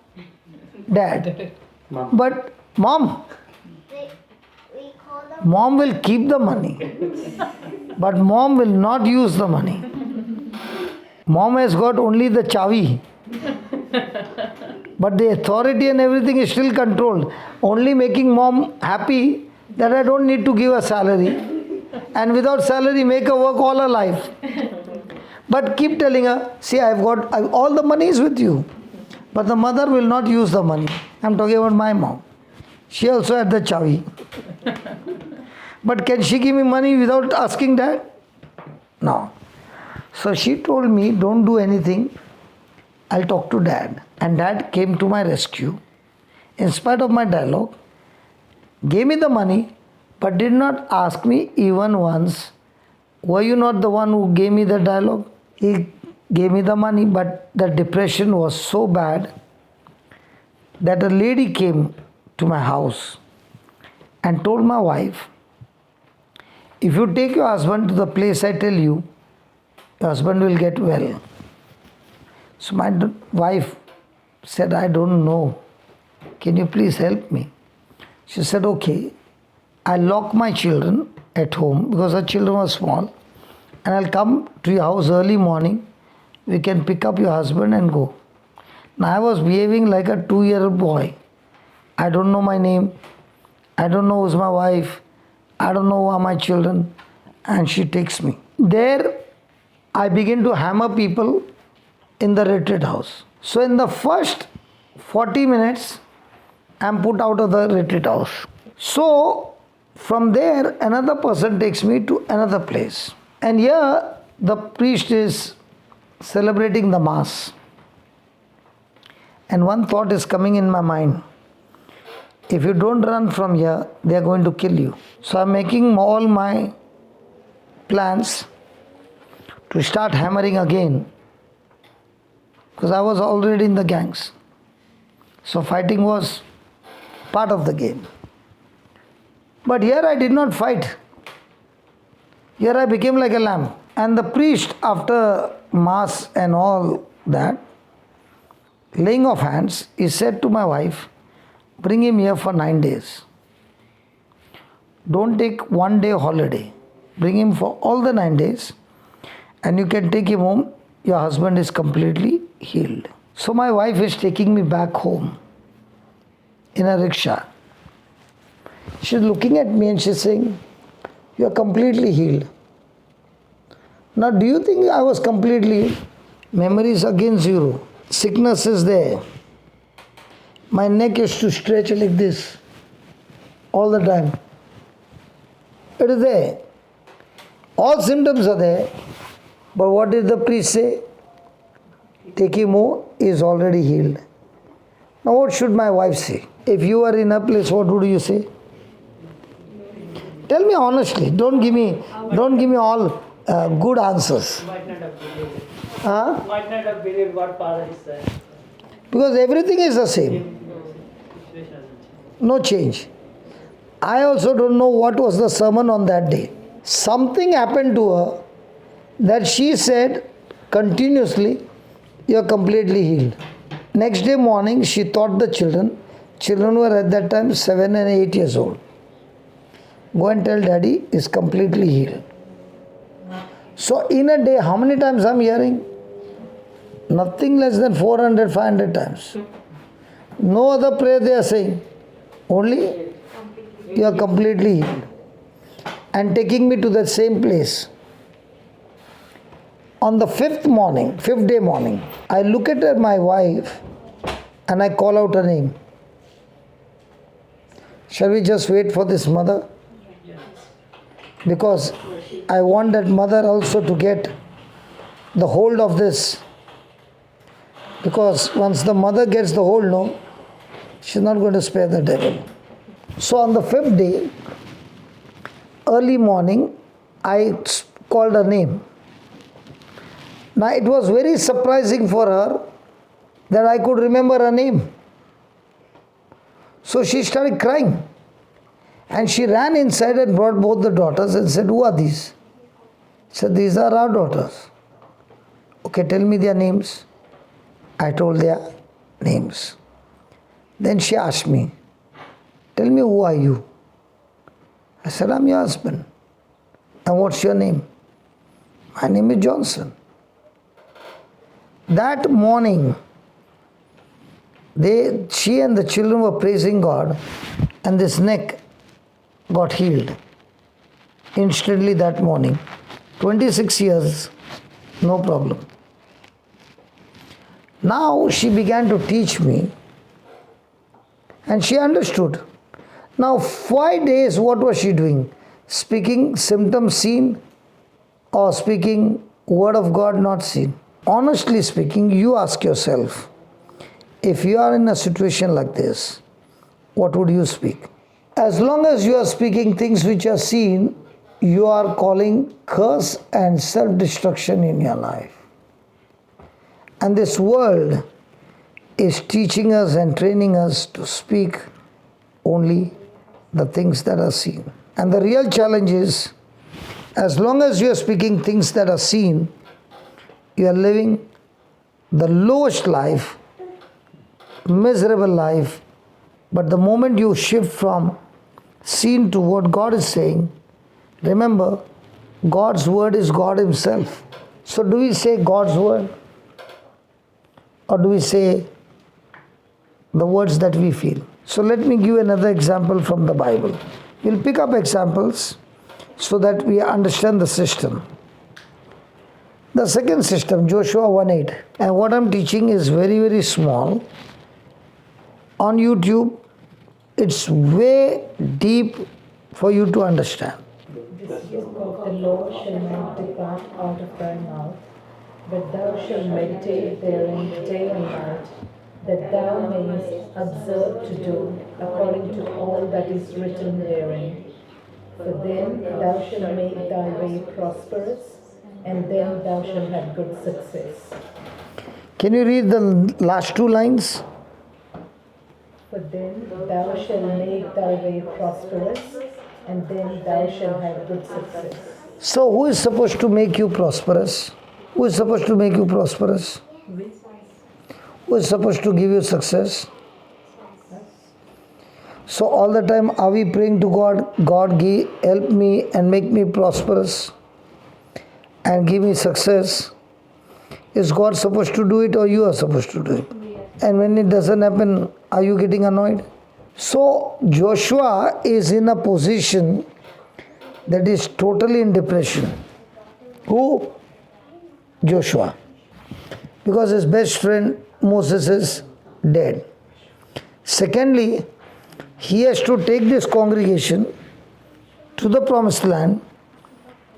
A: Dad.
C: Mom.
A: But Mom will keep the money. But Mom will not use the money. Mom has got only the chavi. But the authority and everything is still controlled. Only making Mom happy that I don't need to give a salary. And without salary, make her work all her life. But keep telling her, see, all the money is with you. But the mother will not use the money. I'm talking about my mom. She also had the chavi. But can she give me money without asking Dad? No. So she told me, don't do anything. I'll talk to Dad. And Dad came to my rescue. In spite of my dialogue, gave me the money, but did not ask me even once, were you not the one who gave me the dialogue? He gave me the money, but the depression was so bad that a lady came to my house and told my wife, if you take your husband to the place I tell you, your husband will get well. So my wife said, I don't know. Can you please help me? She said, okay. I'll lock my children at home because her children were small, and I'll come to your house early morning. We can pick up your husband and go. Now I was behaving like a 2-year-old boy. I don't know my name. I don't know who's my wife. I don't know who are my children. And she takes me. There I begin to hammer people in the retreat house. So in the first 40 minutes, I'm put out of the retreat house. So from there, another person takes me to another place. And here, the priest is celebrating the Mass. And one thought is coming in my mind. If you don't run from here, they are going to kill you. So I'm making all my plans to start hammering again. Because I was already in the gangs. So fighting was part of the game. But here I did not fight. Here I became like a lamb. And the priest, after Mass and all that, laying of hands, he said to my wife, bring him here for 9 days. Don't take 1 day holiday. Bring him for all the 9 days, and you can take him home. Your husband is completely healed. So my wife is taking me back home in a rickshaw. She's looking at me and she's saying, you are completely healed. Now do you think I was completely healed? Memory is again zero. Sickness is there. My neck used to stretch like this all the time. It is there. All symptoms are there. But what did the priest say? Tekimo is already healed. Now what should my wife say? If you are in a place, what would you say? Tell me honestly. Don't give me all good answers.
F: Might not have believed it.
A: Huh?
F: Might not have believed what Father is saying.
A: Because everything is the same.
F: Situation hasn't changed.
A: No change. I also don't know what was the sermon on that day. Something happened to her that she said continuously, "You are completely healed." Next day morning, she taught the children. Children were at that time 7 and 8 years old. Go and tell daddy is completely healed. So in a day, how many times I'm hearing? Nothing less than 400, 500 times. No other prayer they are saying. Only you are completely healed. And taking me to that same place. On the fifth day morning, I look at my wife and I call out her name. Shall we just wait for this mother? Because I want that mother also to get the hold of this. Because once the mother gets the hold, no, she's not going to spare the devil. So on the fifth day, early morning, I called her name. Now it was very surprising for her that I could remember her name. So she started crying. And she ran inside and brought both the daughters and said, "Who are these?" She said, "These are our daughters." "Okay, tell me their names." I told their names. Then she asked me, "Tell me, who are you?" I said, "I'm your husband." "And what's your name?" "My name is Johnson." That morning, she and the children were praising God, and this neck got healed instantly that morning. 26 years, no problem. Now she began to teach me, and she understood. Now 5 days, what was she doing? Speaking symptoms seen or speaking word of God not seen? Honestly speaking, you ask yourself, if you are in a situation like this, what would you speak? As long as you are speaking things which are seen, you are calling curse and self-destruction in your life. And this world is teaching us and training us to speak only the things that are seen. And the real challenge is, as long as you are speaking things that are seen, you are living the lowest life, miserable life. But the moment you shift from seen to what God is saying, remember, God's word is God Himself. So do we say God's word? Or do we say the words that we feel? So let me give another example from the Bible. We'll pick up examples so that we understand the system. The second system, Joshua 1:8. And what I'm teaching is very, very small. On YouTube, it's way deep for you to understand.
B: This book of the law shall not depart out of thy mouth, but thou shalt meditate therein day and night, that thou mayest observe to do according to all that is written therein. For then thou shalt make thy way prosperous, and then thou shalt have good success.
A: Can you read the last two lines?
B: For then thou shalt make thy way prosperous, and then thou shalt have good success.
A: So who is supposed to make you prosperous? Who is supposed to make you prosperous? Who is supposed to give you success? So all the time are we praying to God, God help me and make me prosperous and give me success? Is God supposed to do it or you are supposed to do it? And when it doesn't happen, are you getting annoyed? So Joshua is in a position that is totally in depression. Who? Joshua. Because his best friend Moses is dead. Secondly, he has to take this congregation to the promised land,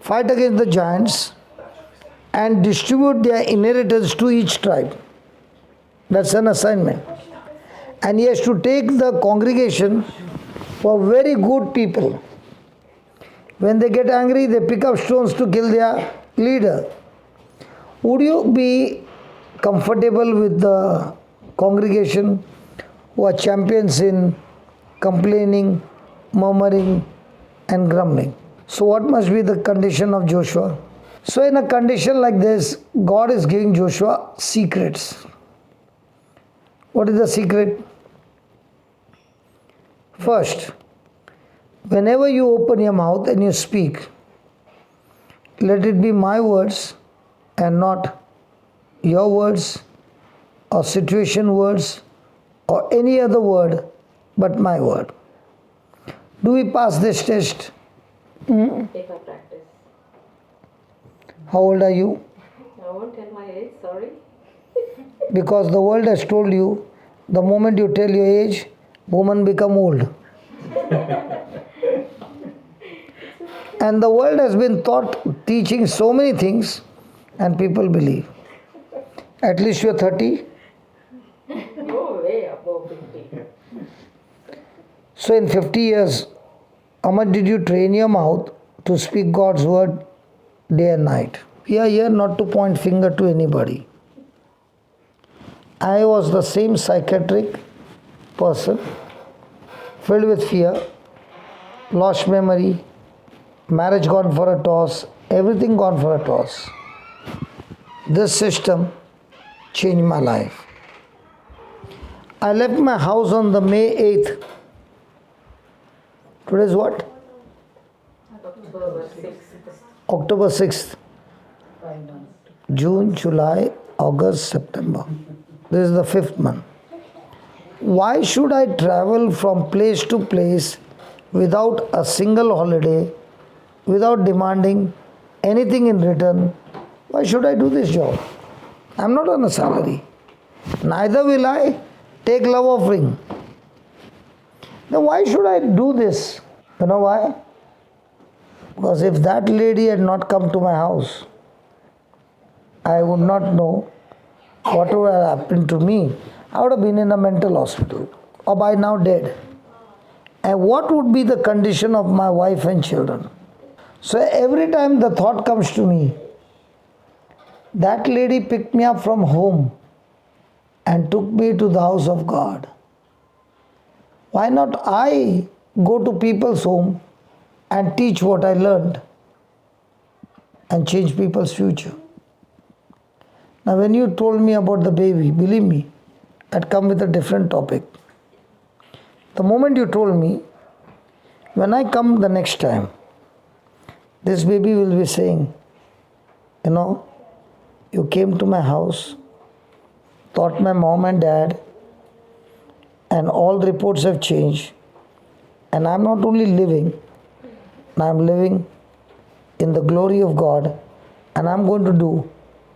A: fight against the giants, and distribute their inheritance to each tribe. That's an assignment. And he has to take the congregation for very good people. When they get angry, they pick up stones to kill their leader. Would you be comfortable with the congregation who are champions in complaining, murmuring, and grumbling? So, what must be the condition of Joshua? So, in a condition like this, God is giving Joshua secrets. What is the secret? First, whenever you open your mouth and you speak, let it be my words and not your words or situation words or any other word but my word. Do we pass this test?
E: If I practice.
A: How old are you?
E: I won't tell my age, sorry.
A: Because the world has told you the moment you tell your age, women become old. And the world has been teaching so many things, and people believe. At least you're 30.
E: No way above 50.
A: So in 50 years, how much did you train your mouth to speak God's word day and night? We are here not to point finger to anybody. I was the same psychiatric person, filled with fear, lost memory, marriage gone for a toss, everything gone for a toss. This system changed my life. I left my house on the May 8th. Today is what?
E: October 6th.
A: October 6th. June, July, August, September. This is the 5th month. Why should I travel from place to place without a single holiday, without demanding anything in return? Why should I do this job? I'm not on a salary. Neither will I take love offering. Then why should I do this? You know why? Because if that lady had not come to my house, I would not know what would have happened to me. I would have been in a mental hospital or by now dead. And what would be the condition of my wife and children? So every time the thought comes to me, that lady picked me up from home and took me to the house of God. Why not I go to people's home and teach what I learned and change people's future? Now when you told me about the baby, believe me, I'd come with a different topic. The moment you told me, when I come the next time, this baby will be saying, you know, you came to my house, taught my mom and dad, and all the reports have changed. And I'm not only living, I'm living in the glory of God, and I'm going to do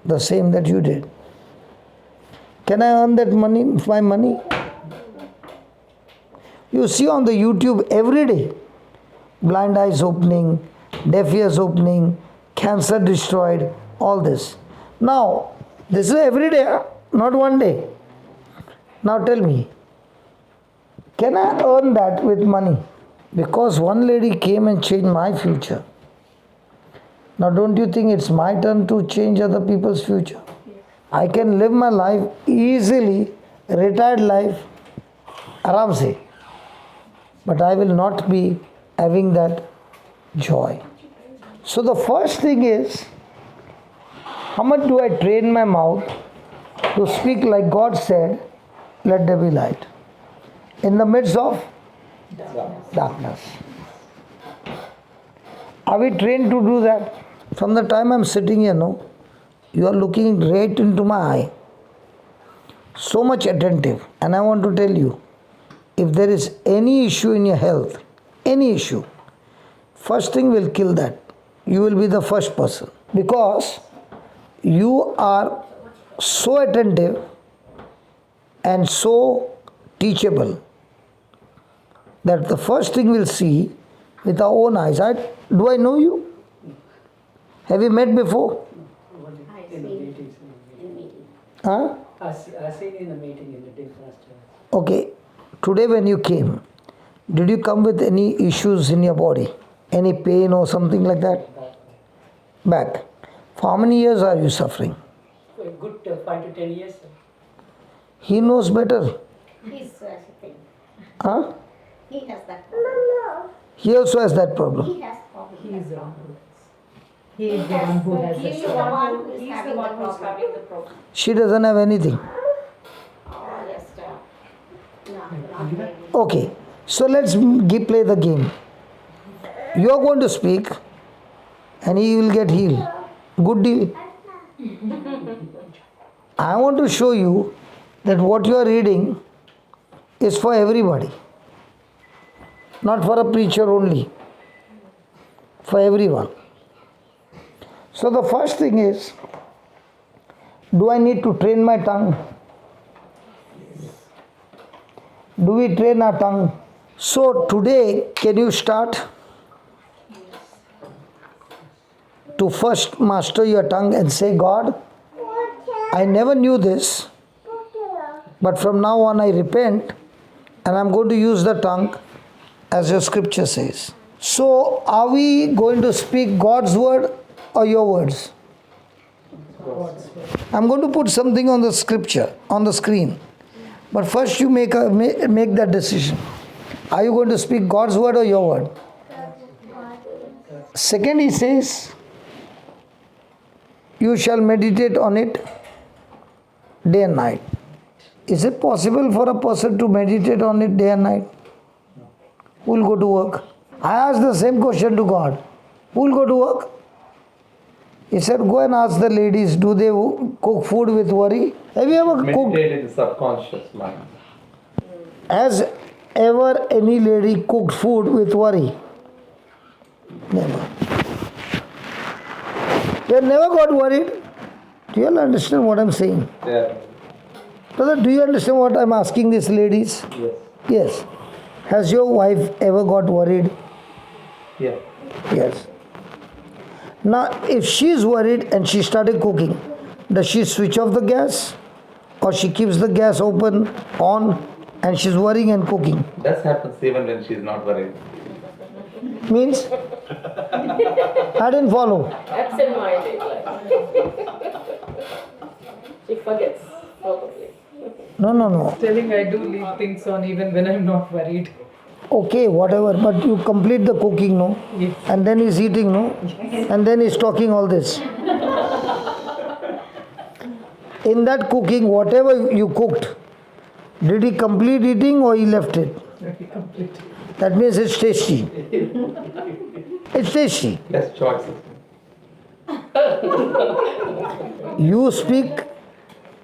A: the same that you did. Can I earn that money, my money? You see on the YouTube every day, blind eyes opening, deaf ears opening, cancer destroyed, all this. Now, this is every day, not one day. Now tell me, can I earn that with money? Because one lady came and changed my future. Now don't you think it's my turn to change other people's future? I can live my life easily, retired life, aram se. But I will not be having that joy. So the first thing is, how much do I train my mouth to speak like God said, let there be light, in the midst of darkness. Are we trained to do that? From the time I'm sitting here, no, you are looking right into my eye, so much attentive. And I want to tell you, if there is any issue in your health, any issue, first thing will kill that. You will be the first person, because you are so attentive and so teachable. That the first thing we'll see with our own eyes. Do I know you? Have you met before?
F: In the meetings.
A: Huh?
F: I seen in the meeting in the different.
A: Okay. Today when you came, did you come with any issues in your body? Any pain or something like that? Back. For how many years are you suffering?
F: A good 5 to 10 years. Sir.
A: He knows better.
G: He's thing.
A: Huh?
G: He has that problem.
A: He also has that problem.
G: He has problem.
B: He is the one who has
G: He's
B: the
G: the one who is
E: He's the
G: having
E: one
G: the
E: who's
G: problem.
E: having the problem.
A: She doesn't have anything.
G: Oh, yes, sir. No, not really.
A: Okay. So let's play the game. You are going to speak and he will get healed. Good deal. I want to show you that what you are reading is for everybody. Not for a preacher only. For everyone. So the first thing is, do I need to train my tongue? Do we train our tongue? So today, can you start to first master your tongue and say, God, I never knew this, but from now on I repent and I'm going to use the tongue as your scripture says. So are we going to speak God's word or your words? I'm going to put something on the scripture, on the screen. But first you make that decision. Are you going to speak God's word or your word? Second, he says, you shall meditate on it day and night. Is it possible for a person to meditate on it day and night? Who will go to work? I asked the same question to God. Who will go to work? He said, go and ask the ladies, do they cook food with worry? Have you ever cooked?
C: Meditate in the subconscious mind.
A: Has ever any lady cooked food with worry? Never. You have never got worried? Do you all understand what I'm saying?
C: Yeah.
A: Brother, do you understand what I'm asking these ladies?
C: Yes.
A: Yes. Has your wife ever got worried?
C: Yeah.
A: Yes. Now, if she's worried and she started cooking, does she switch off the gas? Or she keeps the gas open, on, and she's worrying and cooking?
C: That happens even when she's not worried.
A: Means? I didn't follow.
E: Absent-minded. She forgets, probably.
A: No.
B: telling I do leave things on even when I'm not worried.
A: Okay, whatever, but you complete the cooking, no?
B: Yes.
A: And then he's eating, no? And then he's talking all this. In that cooking, whatever you cooked, did he complete eating or he left it?
B: Complete.
A: That means it's tasty. It's tasty.
C: Less choices.
A: You speak,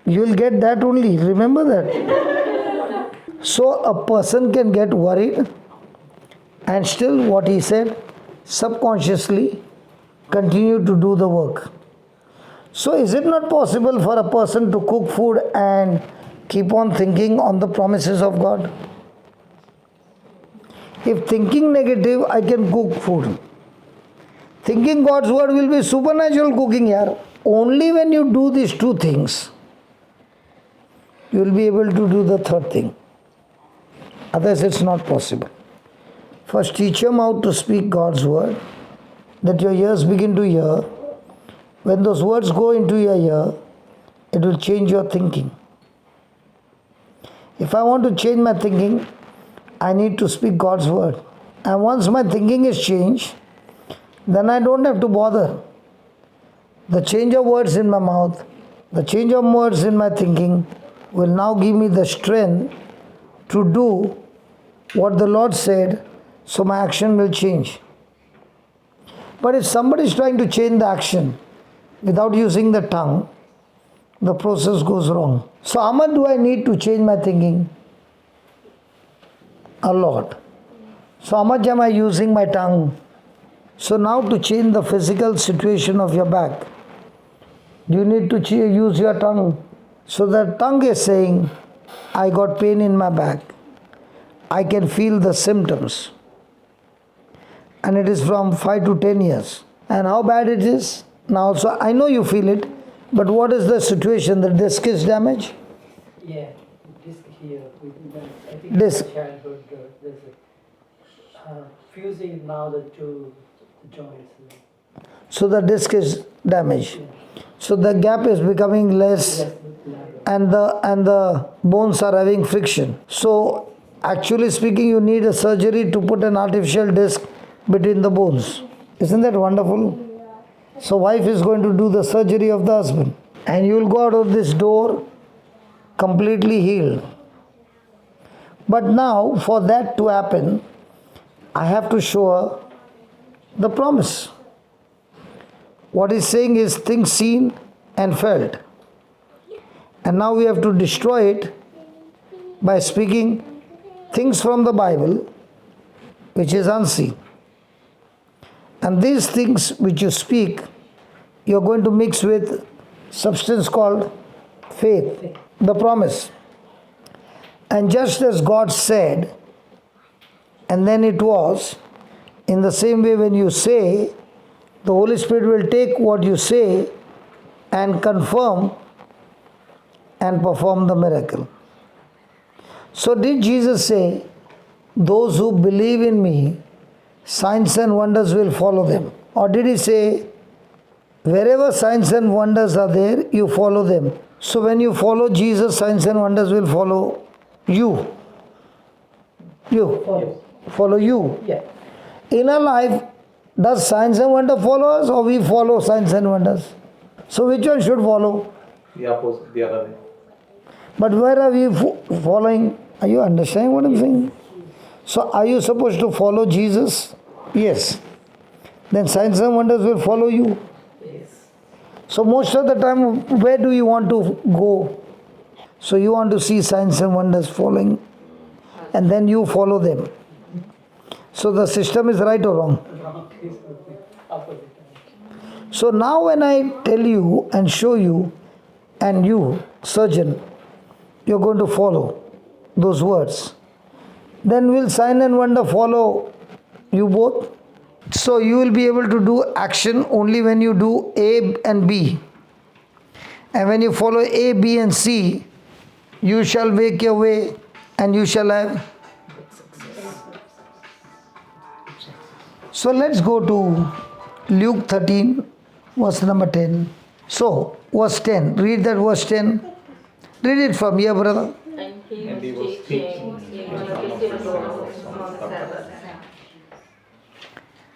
A: you'll get that only. Remember that. So a person can get worried and still, what he said, subconsciously continue to do the work. So is it not possible for a person to cook food and keep on thinking on the promises of God? If thinking negative, I can cook food. Thinking God's word will be supernatural cooking here. Only when you do these two things, you will be able to do the third thing. Otherwise, it's not possible. First, teach them how to speak God's word, that your ears begin to hear. When those words go into your ear, it will change your thinking. If I want to change my thinking, I need to speak God's word. And once my thinking is changed, then I don't have to bother. The change of words in my mouth, the change of words in my thinking will now give me the strength to do what the Lord said, so my action will change. But if somebody is trying to change the action without using the tongue, the process goes wrong. So how much do I need to change my thinking? A lot. So how much am I using my tongue? So now to change the physical situation of your back, do you need to use your tongue? So the tongue is saying, I got pain in my back. I can feel the symptoms. And it is from 5 to 10 years. And how bad it is? Now also, I know you feel it, but what is the situation? The disc is damaged?
F: Yeah, disc here, I think
A: Disc.
F: in childhood, there's a fusing now the two joints.
A: So the disc is damaged. So the gap is becoming less and the bones are having friction. So actually speaking, you need a surgery to put an artificial disc between the bones. Isn't that wonderful? So wife is going to do the surgery of the husband. And you will go out of this door completely healed. But now for that to happen, I have to show her the promise. What he's saying is things seen and felt. And now we have to destroy it by speaking things from the Bible which is unseen. And these things which you speak, you're going to mix with substance called faith, the promise. And just as God said, and then it was, in the same way when you say, the Holy Spirit will take what you say and confirm and perform the miracle. So did Jesus say, those who believe in me, signs and wonders will follow them? Or did he say, wherever signs and wonders are there, you follow them? So when you follow Jesus, signs and wonders will follow you. Follow you.
F: Yeah.
A: In our life, does signs and wonders follow us or we follow signs and wonders? So which one should follow?
C: The opposite, the other way.
A: But where are we following? Are you understanding what I'm saying? So are you supposed to follow Jesus? Yes. Then signs and wonders will follow you.
F: Yes.
A: So most of the time, where do you want to go? So you want to see signs and wonders following, and then you follow them. So the system is right or wrong?
F: Wrong is opposite.
A: So now when I tell you and show you, and you, surgeon, you're going to follow those words, then will sign and wonder follow you both? So you will be able to do action only when you do A and B. And when you follow A, B and C, you shall make your way and you shall have. So let's go to Luke 13, verse number 10. So, verse 10. Read that verse 10. Read it from here, brother.
E: And he
C: And he
E: was
C: was
E: teaching
C: teaching
E: in one of the synagogues on the Sabbath.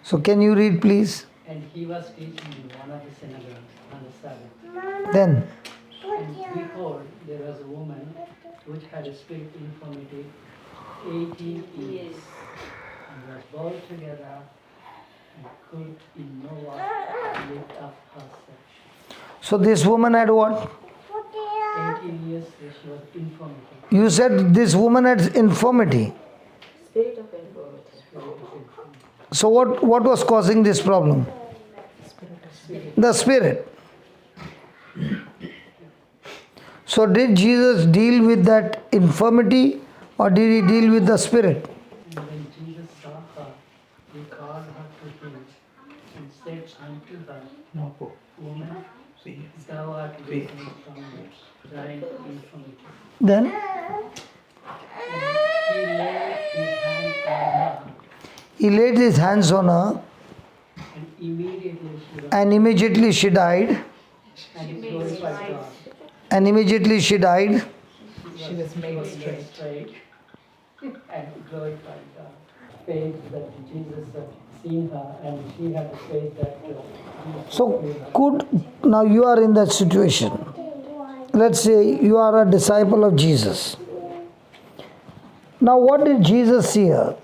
A: So can you read please?
F: And he was teaching in one of the synagogues on the Sabbath.
A: Then.
F: And behold, there was a woman which had a spirit infirmity 18 years, and was bowed together, and could in no wise lift up herself.
A: So this woman had what?
F: 18 years she was infirmity.
A: You said this woman had infirmity.
E: Spirit of infirmity.
A: So what was causing this problem? The spirit. So did Jesus deal with that infirmity or did he deal with the spirit?
F: And when Jesus saw her, he called her to him and said unto her,
C: No.
F: Woman,
C: See.
F: thou art risen from thine infirmity.
A: Then
F: And he laid his hand on her,
A: he laid his hands on her
F: and immediately she was,
A: and immediately she died.
F: and he glorified God.
A: And immediately she died.
F: She was made straight and glorified God. Faith that Jesus had seen her, and she had the faith that Jesus
A: So
F: healed her.
A: could, now you are in that situation. Let's say you are a disciple of Jesus. Now what did Jesus see her?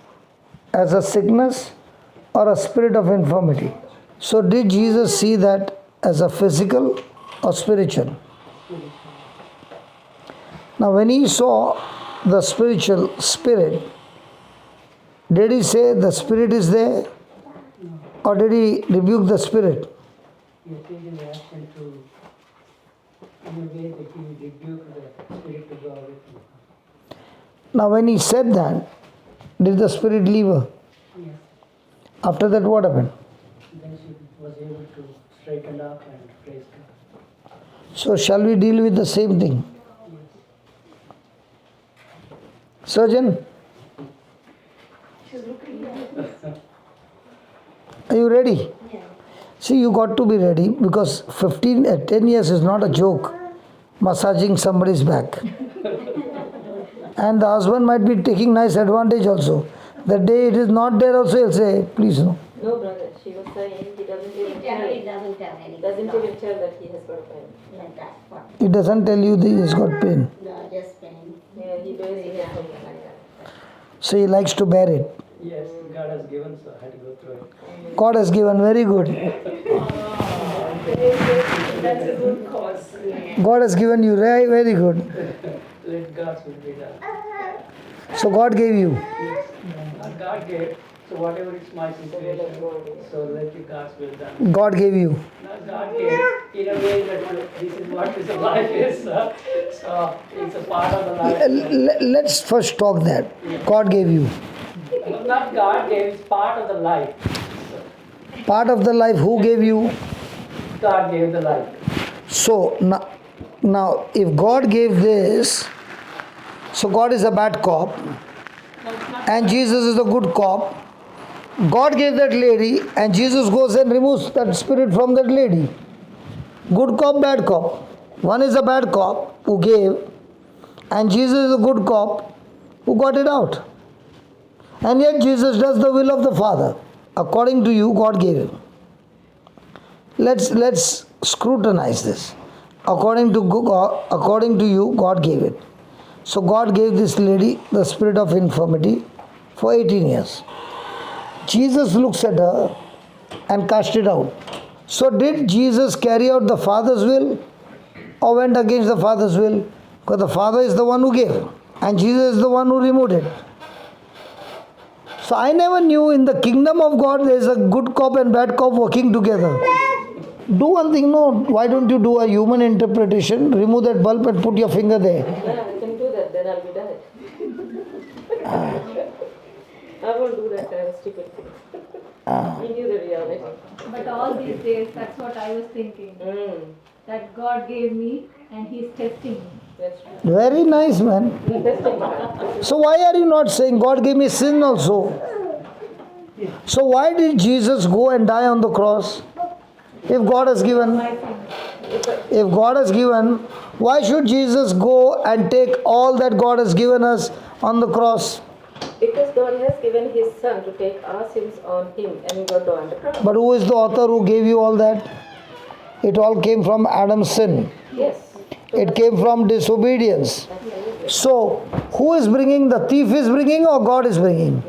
A: As a sickness or a spirit of infirmity? So did Jesus see that as a physical or spiritual? Now when he saw the spiritual spirit, did he say the spirit is there? Or did he rebuke the spirit?
F: He had taken the action to, in a way that he would rebuke the spirit to go away from her.
A: Now when he said that, Did the spirit leave her?
F: Yes.
A: After that, what happened?
F: Then she was able to straighten up and praise God.
A: So, shall we deal with the same thing? Surgeon? Are you ready? See, you got to be ready because 10 years is not a joke, massaging somebody's back. And the husband might be taking nice advantage also. The day it is not there also, he'll say, please no.
E: No, brother, she was saying he doesn't even tell.
G: Generally doesn't tell anything.
E: Doesn't even tell that he has got a pain.
G: Like that. What?
A: He doesn't tell you that he's got pain.
G: No, just pain.
E: Yeah, he basically has something like that.
A: So he likes to bear it.
F: Yes, God has given, so I had to go through it.
A: God has given, very good.
B: That's a good cause.
A: God has given you, very good.
F: Let God's will be done.
A: So God gave you.
F: Yes. God gave, so whatever is my situation, so let your God's will done.
A: God gave you.
F: Now God gave in a way that this is what is life is. So it's a part of the life.
A: Let's first talk that. God gave you.
F: Not God gave, it's part of the life.
A: Part of the life, who gave you?
F: God gave the life.
A: So now if God gave this, so God is a bad cop and Jesus is a good cop. God gave that lady and Jesus goes and removes that spirit from that lady. Good cop, bad cop. One is a bad cop who gave and Jesus is a good cop who got it out. And yet Jesus does the will of the Father. According to you, God gave him. Let's scrutinize this. According to you, God gave it. So God gave this lady the spirit of infirmity for 18 years. Jesus looks at her and cast it out. So did Jesus carry out the Father's will or went against the Father's will? Because the Father is the one who gave and Jesus is the one who removed it. So I never knew in the kingdom of God there is a good cop and bad cop working together. Do one thing, no, why don't you do a human interpretation, remove that bulb and put your finger there.
E: Yeah, I can do that, then I'll be dead. I won't do that kind of stupid thing. You knew the reality.
D: But all these days, that's what I was thinking. That God gave me and He's testing me.
E: That's true.
A: Very nice, man. So why are you not saying God gave me sin also? So why did Jesus go and die on the cross? If God has given, why should Jesus go and take all that God has given us on the cross?
E: Because God has given His Son to take our sins on Him and He got to on the cross.
A: But who is the author who gave you all that? It all came from Adam's sin.
E: Yes.
A: It came from disobedience. So, who is bringing? The thief is bringing or God is bringing?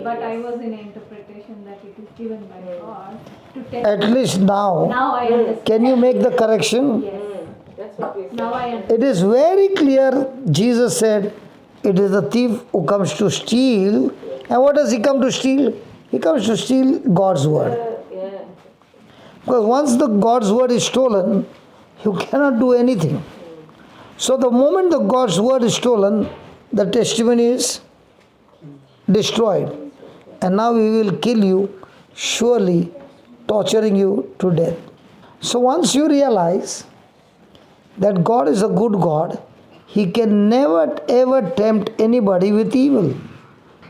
D: But I was in interpretation that it is given by God to test.
A: At least now,
D: Now I understand.
A: can you make the correction?
D: Yes.
E: That's what we said.
D: Now I understand.
A: It is very clear, Jesus said, it is the thief who comes to steal. And what does he come to steal? He comes to steal God's word.
E: Yeah.
A: Because once the God's word is stolen, you cannot do anything. So the moment the God's word is stolen, the testimony is destroyed. And now we will kill you, surely torturing you to death. So once you realize that God is a good God, He can never ever tempt anybody with evil.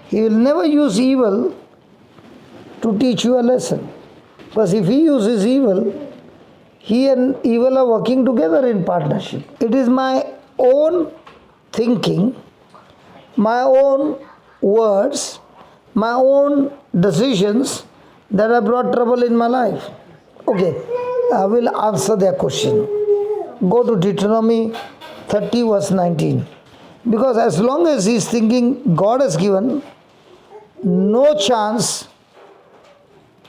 A: He will never use evil to teach you a lesson. Because if He uses evil, He and evil are working together in partnership. It is my own thinking, my own words, my own decisions that have brought trouble in my life. Okay, I will answer their question. Go to Deuteronomy 30 verse 19. Because as long as he is thinking God has given, no chance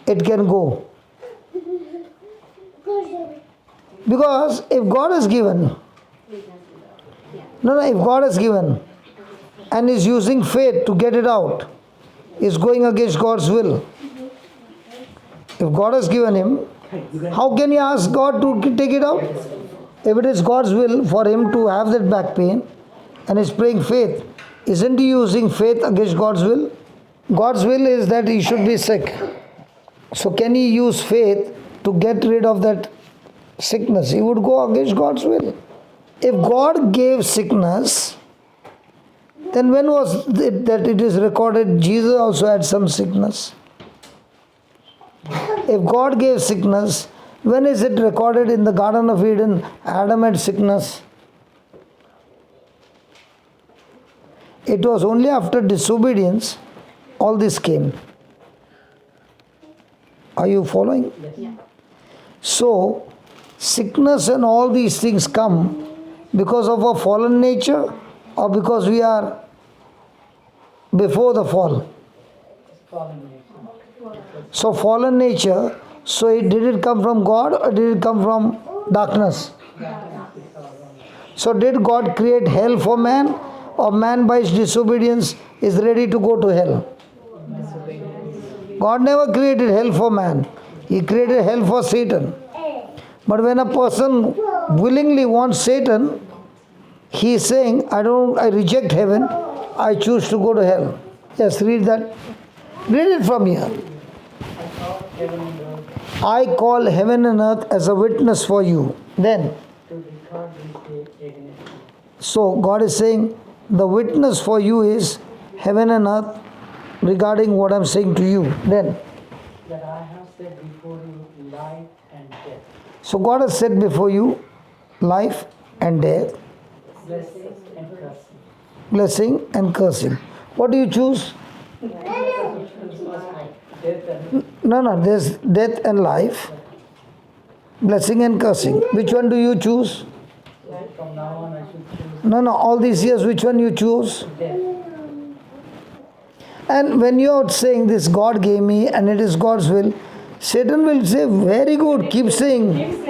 A: it can go. Because if God has given, if God has given and is using faith to get it out, is going against God's will. If God has given him, how can he ask God to take it out? If it is God's will for him to have that back pain and is praying faith, Isn't he using faith against God's will? God's will is that he should be sick. So can he use faith to get rid of that sickness? He would go against God's will. If God gave sickness, then when was it that it is recorded Jesus also had some sickness? If God gave sickness, when is it recorded in the Garden of Eden Adam had sickness? It was only after disobedience all this came. Are you following?
F: Yes.
A: So, sickness and all these things come because of our fallen nature or because we are before the fall.
F: Fallen nature.
A: So, fallen nature, so did it come from God or did it come from darkness? So, did God create hell for man or man by his disobedience is ready to go to hell? God never created hell for man. He created hell for Satan. But when a person willingly wants Satan, he is saying, I reject heaven, I choose to go to hell. Yes, read that. Read it from here. I call heaven and earth as a witness for you. Then,
F: To record this day against you.
A: so God is saying, the witness for you is heaven and earth regarding what I am saying to you. Then,
F: That I have set before you life and death,
A: so God has set before you life and death,
F: blessing and cursing.
A: blessing and cursing. What do you choose?
F: Death and
A: No, there's death and life, blessing and cursing. Which one do you choose?
F: from now on I should choose
A: No, all these years, which one you choose?
F: death.
A: And when you are saying this, God gave me and it is God's will, Satan will say, very good, keep saying.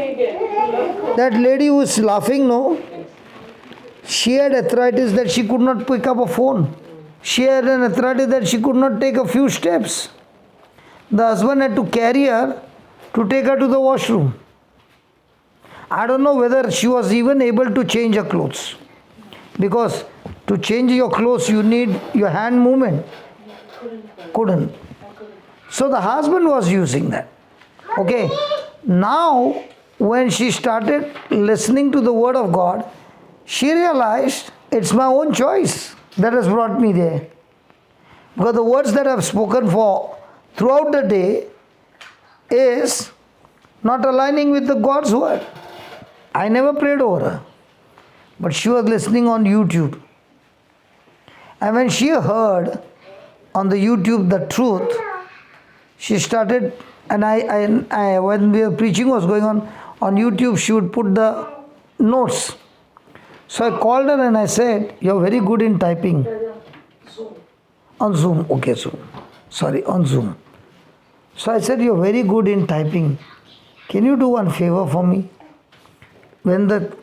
A: That lady who is laughing, no? She had arthritis that she could not pick up a phone. She had an arthritis that she could not take a few steps. The husband had to carry her to take her to the washroom. I don't know whether she was even able to change her clothes. Because to change your clothes, you need your hand movement. Couldn't. So the husband was using that. Okay. Now, when she started listening to the word of God, she realized it's my own choice that has brought me there. Because the words that I've spoken for throughout the day is not aligning with the God's word. I never prayed over her. But she was listening on YouTube. And when she heard on the YouTube the truth, she started, and I when the preaching was going on YouTube, she would put the notes. So I called her and I said, you're very good in typing. On Zoom. Okay, on Zoom. So I said, you're very good in typing. Can you do one favor for me? When the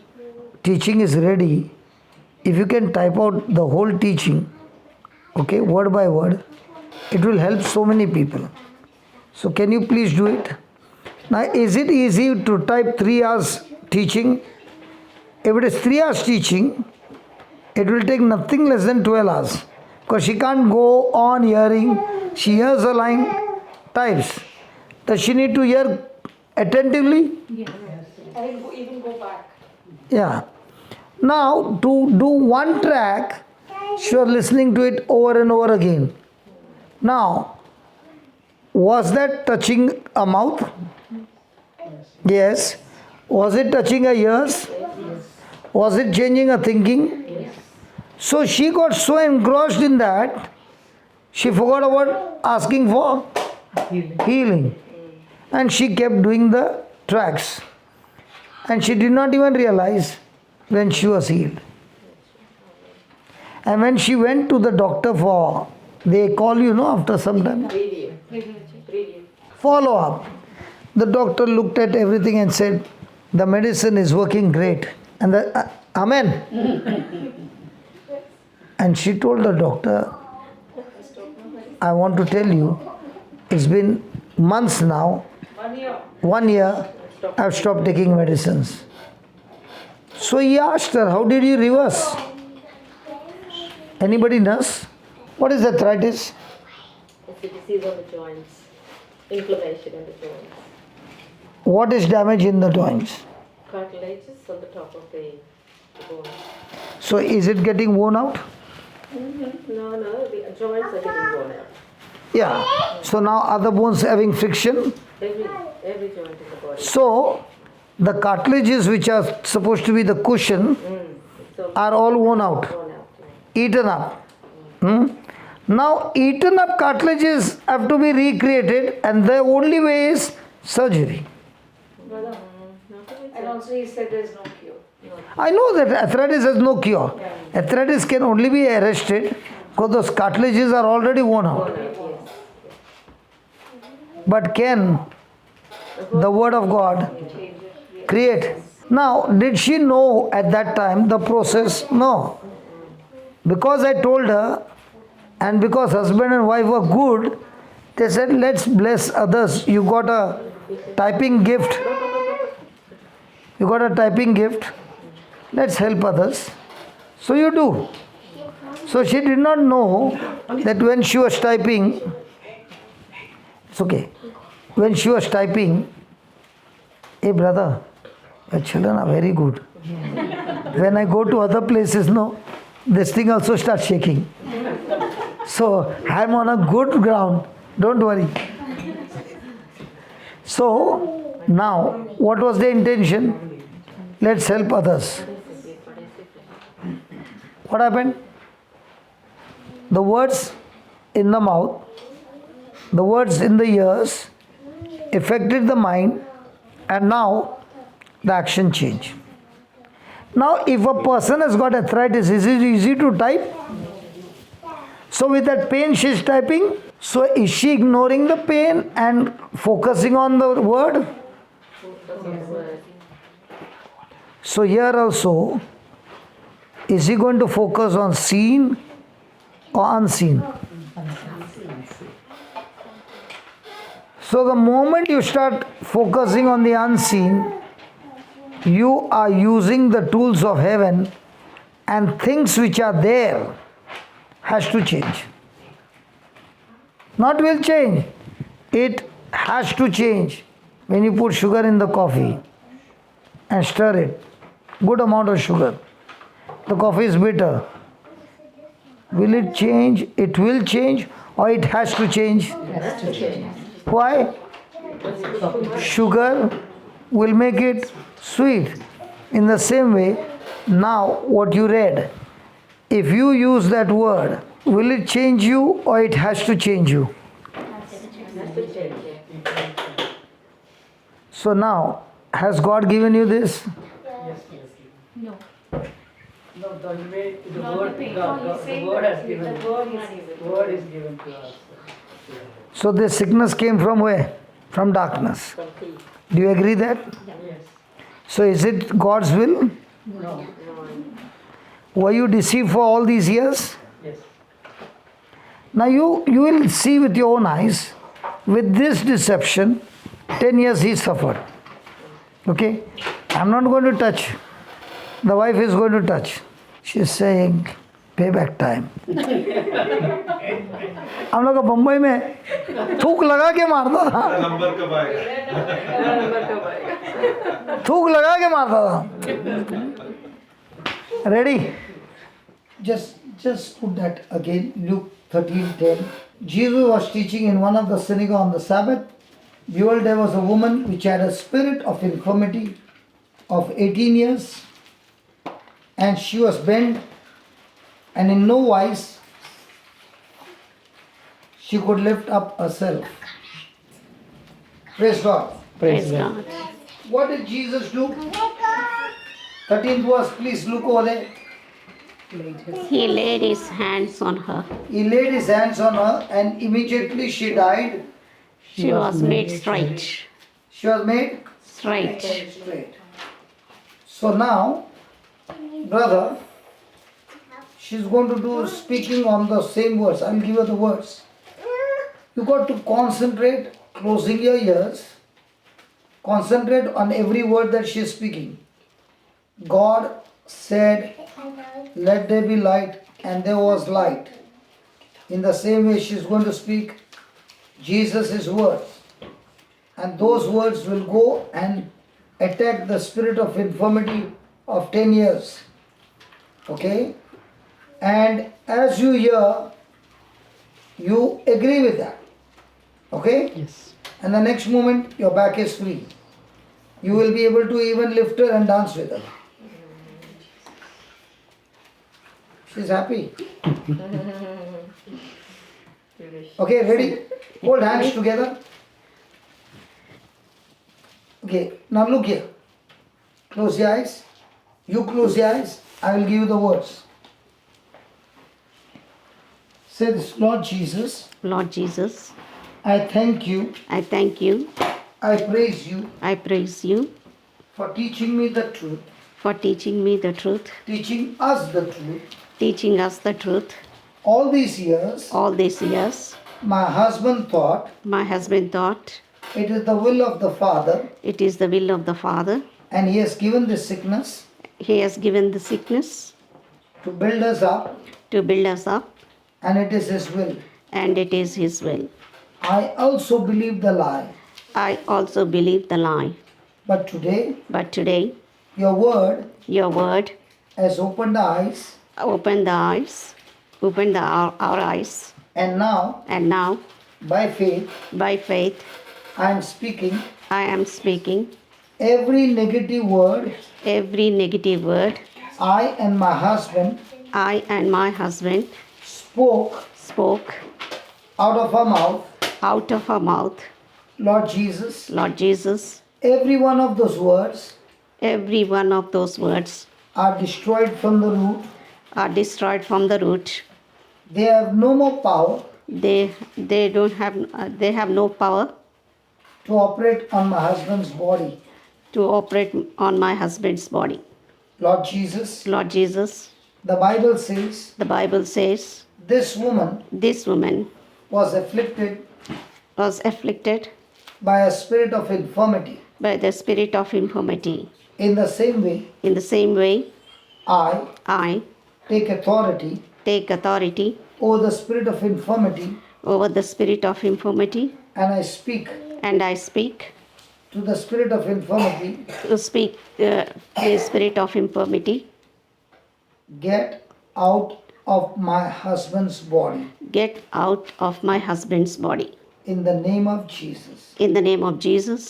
A: teaching is ready, if you can type out the whole teaching, okay, word by word, it will help so many people. So can you please do it? Now, is it easy to type 3 hours teaching? If it is 3 hours teaching, it will take nothing less than 12 hours. Because she can't go on hearing. She hears a line, types. Does she need to hear attentively?
D: Yes.
G: I will even go back.
A: Yeah. Now, to do one track, she was listening to it over and over again. Now, was that touching a mouth? Yes. Was it touching her ears? Was it changing her thinking?
G: Yes.
A: So she got so engrossed in that, she forgot about asking for healing. And she kept doing the tracks. And she did not even realize when she was healed. And when she went to the doctor for, they call you, after some time, follow up. The doctor looked at everything and said, the medicine is working great. And Amen. And she told the doctor, I want to tell you, it's been months now, 1 year, I've stopped taking medicines. So he asked her, how did you reverse? Anybody nurse? What is arthritis?
E: It's a disease of the joints, inflammation in the joints.
A: What is damage in the joints?
E: Cartilages on the top of the bone.
A: So is it getting worn out?
E: No, the joints are getting worn out.
A: Yeah. So now are the bones having friction?
E: Every joint in the body.
A: So the cartilages which are supposed to be the cushion
E: So
A: are all worn out,
E: worn out.
A: eaten up. Now eaten up cartilages have to be recreated, and the only way is surgery.
G: And also he said there's no cure.
A: I know that arthritis has no cure. Arthritis can only be arrested because those cartilages are already worn out. But can the word of God create? Now, did she know at that time the process? No. Because I told her, and because husband and wife were good, they said, let's bless others. You got a typing gift. You got a typing gift. Let's help others. So you do. So she did not know that when she was typing, it's okay. When she was typing, hey brother, your children are very good. When I go to other places, no, this thing also starts shaking. So I'm on a good ground. Don't worry. So now, what was the intention? Let's help others. What happened? The words in the mouth, the words in the ears affected the mind, and now the action changed. Now, if a person has got arthritis, is it easy to type? So with that pain she is typing. So is she ignoring the pain and focusing on the word? So here also, is he going to focus on seen or unseen? So the moment you start focusing on the unseen, you are using the tools of heaven, and things which are there has to change. Not will change, it has to change. When you put sugar in the coffee and stir it, good amount of sugar, the coffee is bitter. Will it change? It will change, or it has to change?
B: Has to change.
A: Why? Sugar will make it sweet. In the same way, now what you read, if you use that word, will it change you or it has to change you? So now, has God given you this?
D: No.
F: No, the way the
D: Not
F: word,
D: the pain.
F: the word has given. Word is given to us.
A: So this sickness came from where? From darkness. Do you agree that?
F: Yes.
A: So is it God's will?
F: No.
A: Were you deceived for all these years?
F: Yes.
A: Now you will see with your own eyes, with this deception, 10 years he suffered. Okay? I'm not going to touch. The wife is going to touch. She's saying, payback time. हम लोग बम्बई में थूक लगा के मारता था
H: number कब आएगा
A: थूक लगा के मारता था Ready? Just put that again. Luke 13:10. Jesus was teaching in one of the synagogue on the Sabbath. Behold, there was a woman which had a spirit of infirmity of 18 years, and she was bent, and in no wise she could lift up herself. Praise God.
G: Praise God.
A: What did Jesus do? 13th verse, please look over there.
G: He laid his hands on her.
A: He laid his hands on her, and immediately she died.
G: She was made straight.
A: She was made
G: Straight.
A: straight. So now, brother, she's going to do speaking on the same words. I'll give her the words. You got to concentrate, closing your ears. Concentrate on every word that she is speaking. God said, let there be light, and there was light. In the same way, she is going to speak Jesus' words. And those words will go and attack the spirit of infirmity of 10 years. Okay? And as you hear, you agree with that. Okay?
H: Yes.
A: And the next moment, your back is free. You will be able to even lift her and dance with her. She's happy. Okay, ready? Hold hands together. Okay, now look here. Close your eyes. You close your eyes. I will give you the words. Say this, Lord Jesus,
I: Lord Jesus,
A: I thank you,
I: I thank you,
A: I praise you
I: I praise you
A: for teaching me the truth,
I: for teaching me the truth,
A: teaching us the truth.
I: teaching us the truth.
A: All these years,
I: All these years,
A: my husband thought
I: my husband thought
A: it is the will of the Father,
I: it is the will of the Father.
A: and he has given this sickness
I: He has given the sickness
A: to build us up,
I: to build us up,
A: and it is his will.
I: and it is His will.
A: I also believe the lie,
I: I also believe the lie.
A: but today
I: But today,
A: your word
I: your word
A: has opened the eyes,
I: opened the eyes, our eyes,
A: and now
I: and now,
A: by faith
I: by faith,
A: I am speaking
I: I am speaking
A: every negative word
I: every negative word
A: I and my husband
I: I and my husband
A: spoke
I: out
A: out of our mouth.
I: of our mouth.
A: Lord Jesus,
I: Lord Jesus,
A: every one of those words
I: every one of those words
A: are destroyed from the root.
I: are destroyed from the root.
A: They have no more power
I: They have no power
A: to operate on my husband's body.
I: to operate on my husband's body.
A: Lord Jesus,
I: Lord Jesus,
A: the Bible says
I: the Bible says
A: this woman
I: this woman
A: was afflicted
I: was afflicted
A: by a spirit of infirmity.
I: by the spirit of infirmity.
A: In the same way,
I: In the same way,
A: I
I: I
A: take authority
I: take authority
A: over the spirit of infirmity,
I: over the spirit of infirmity,
A: and I speak
I: and I speak
A: to the spirit of infirmity,
I: the spirit of infirmity,
A: get out of my husband's body.
I: get out of my husband's body.
A: In the name of Jesus.
I: In the name of Jesus,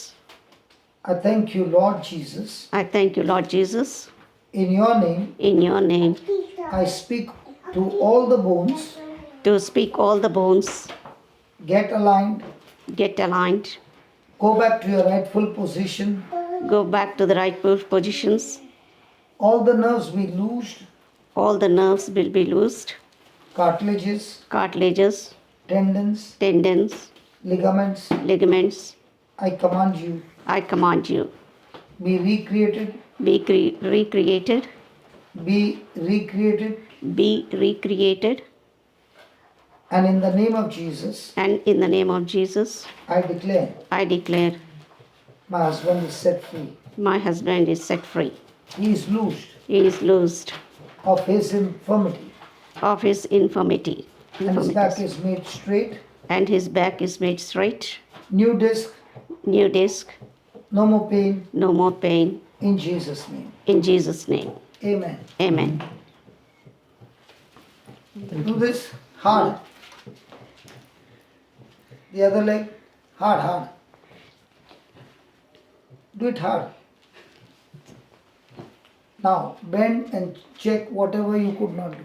A: I thank you, Lord Jesus.
I: I thank you, Lord Jesus.
A: In your name,
I: In your name,
A: I speak to all the bones,
I: to speak all the bones,
A: get aligned,
I: get aligned,
A: go back to your rightful position.
I: go back to the rightful positions.
A: All the nerves be loosed,
I: All the nerves will be loosed,
A: cartilages,
I: cartilages,
A: tendons,
I: tendons,
A: ligaments.
I: ligaments.
A: I command you,
I: I command you,
A: be recreated,
I: be recreated,
A: be recreated,
I: be recreated,
A: and in the name of Jesus,
I: and in the name of Jesus,
A: I declare
I: my
A: husband is set free.
I: my husband is set free.
A: He is loosed
I: He is loosed
A: of his infirmity,
I: of his infirmity,
A: and his back is made straight.
I: and his back is made straight.
A: New disc,
I: New disc,
A: no more pain,
I: no more pain.
A: in Jesus' name.
I: In Jesus' name,
A: Amen.
I: amen.
A: Do this hard. The other leg, hard. Do it hard. Now bend and check whatever you could not do.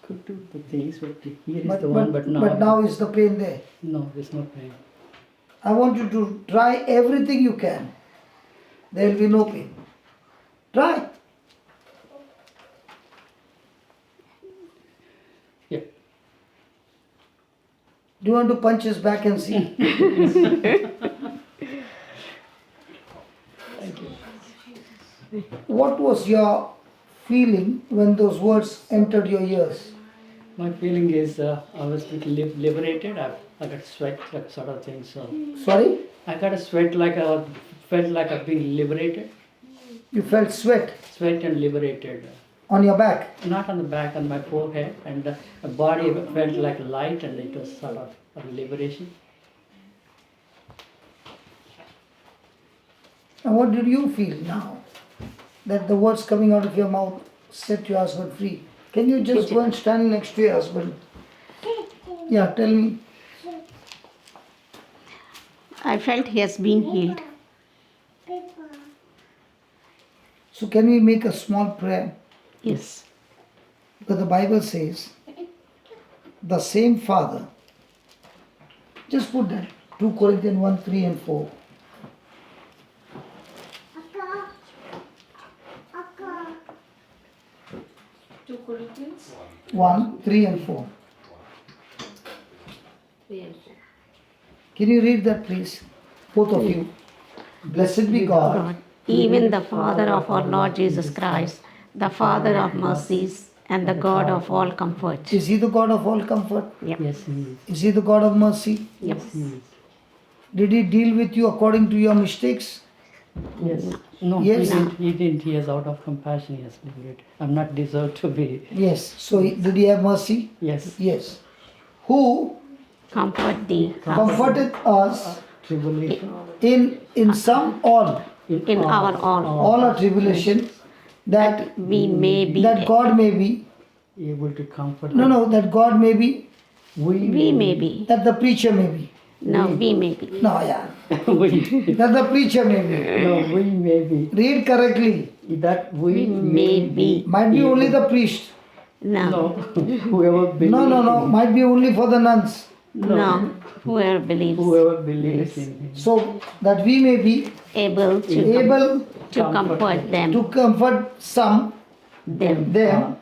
F: Could do the things, but here is the one, but
A: now is the pain there.
F: no, there's no pain.
A: I want you to try everything you can. There will be no pain. Try.
F: Yeah.
A: Do you want to punch his back and see? What was your feeling when those words entered your ears?
F: My feeling is I was a bit liberated. I got sweat, like sort of thing. So
A: Sorry?
F: I got a sweat like felt like I've been liberated.
A: You felt sweat.
F: Sweat and liberated.
A: On your back.
F: Not on the back, on my forehead, and the body felt like light, and it was sort of a liberation.
A: And what did you feel now? That the words coming out of your mouth set your husband free. Can you just go and stand next to your husband? Yeah, tell me.
I: I felt he has been healed.
A: So can we make a small prayer?
I: Yes.
A: Because the Bible says, the same Father. Just put that. 2 Corinthians 1, 3 and 4.
E: Two Corinthians
A: 1, 3 and 4.
E: 3 and 4.
A: Can you read that please? Both of you. Blessed be God.
I: God, even the Father of our Lord Jesus Christ, the Father of mercies and the God of all comfort.
A: Is He the God of all comfort?
I: Yep.
F: Yes, he is.
A: Is He the God of mercy?
I: Yep.
F: He is.
A: Did He deal with you according to your mistakes?
F: Yes. No,
A: Yes.
F: He didn't. He has out of compassion, he has liberated. I'm not deserved to be.
A: Yes. So did He have mercy?
F: Yes.
A: Yes. Who
I: Comfort thee
A: comforted us
F: Tribulation.
A: in some all
I: in our
A: all our tribulation, that
I: we may be
A: that God may be
F: Able to comfort.
A: that God may be,
I: we may be.
A: that the preacher may be.
I: No, we may be.
A: No, yeah.
F: we.
A: That the preacher may be.
F: No, we may be.
A: Read correctly.
F: That we
I: May be.
A: Might be only the priest.
F: No,
I: No.
F: whoever believes.
A: No. Might be only for the nuns.
I: No. Whoever believes
F: Whoever believes in him.
A: So that we may be
I: able to
A: able
I: comfort them
A: to comfort some them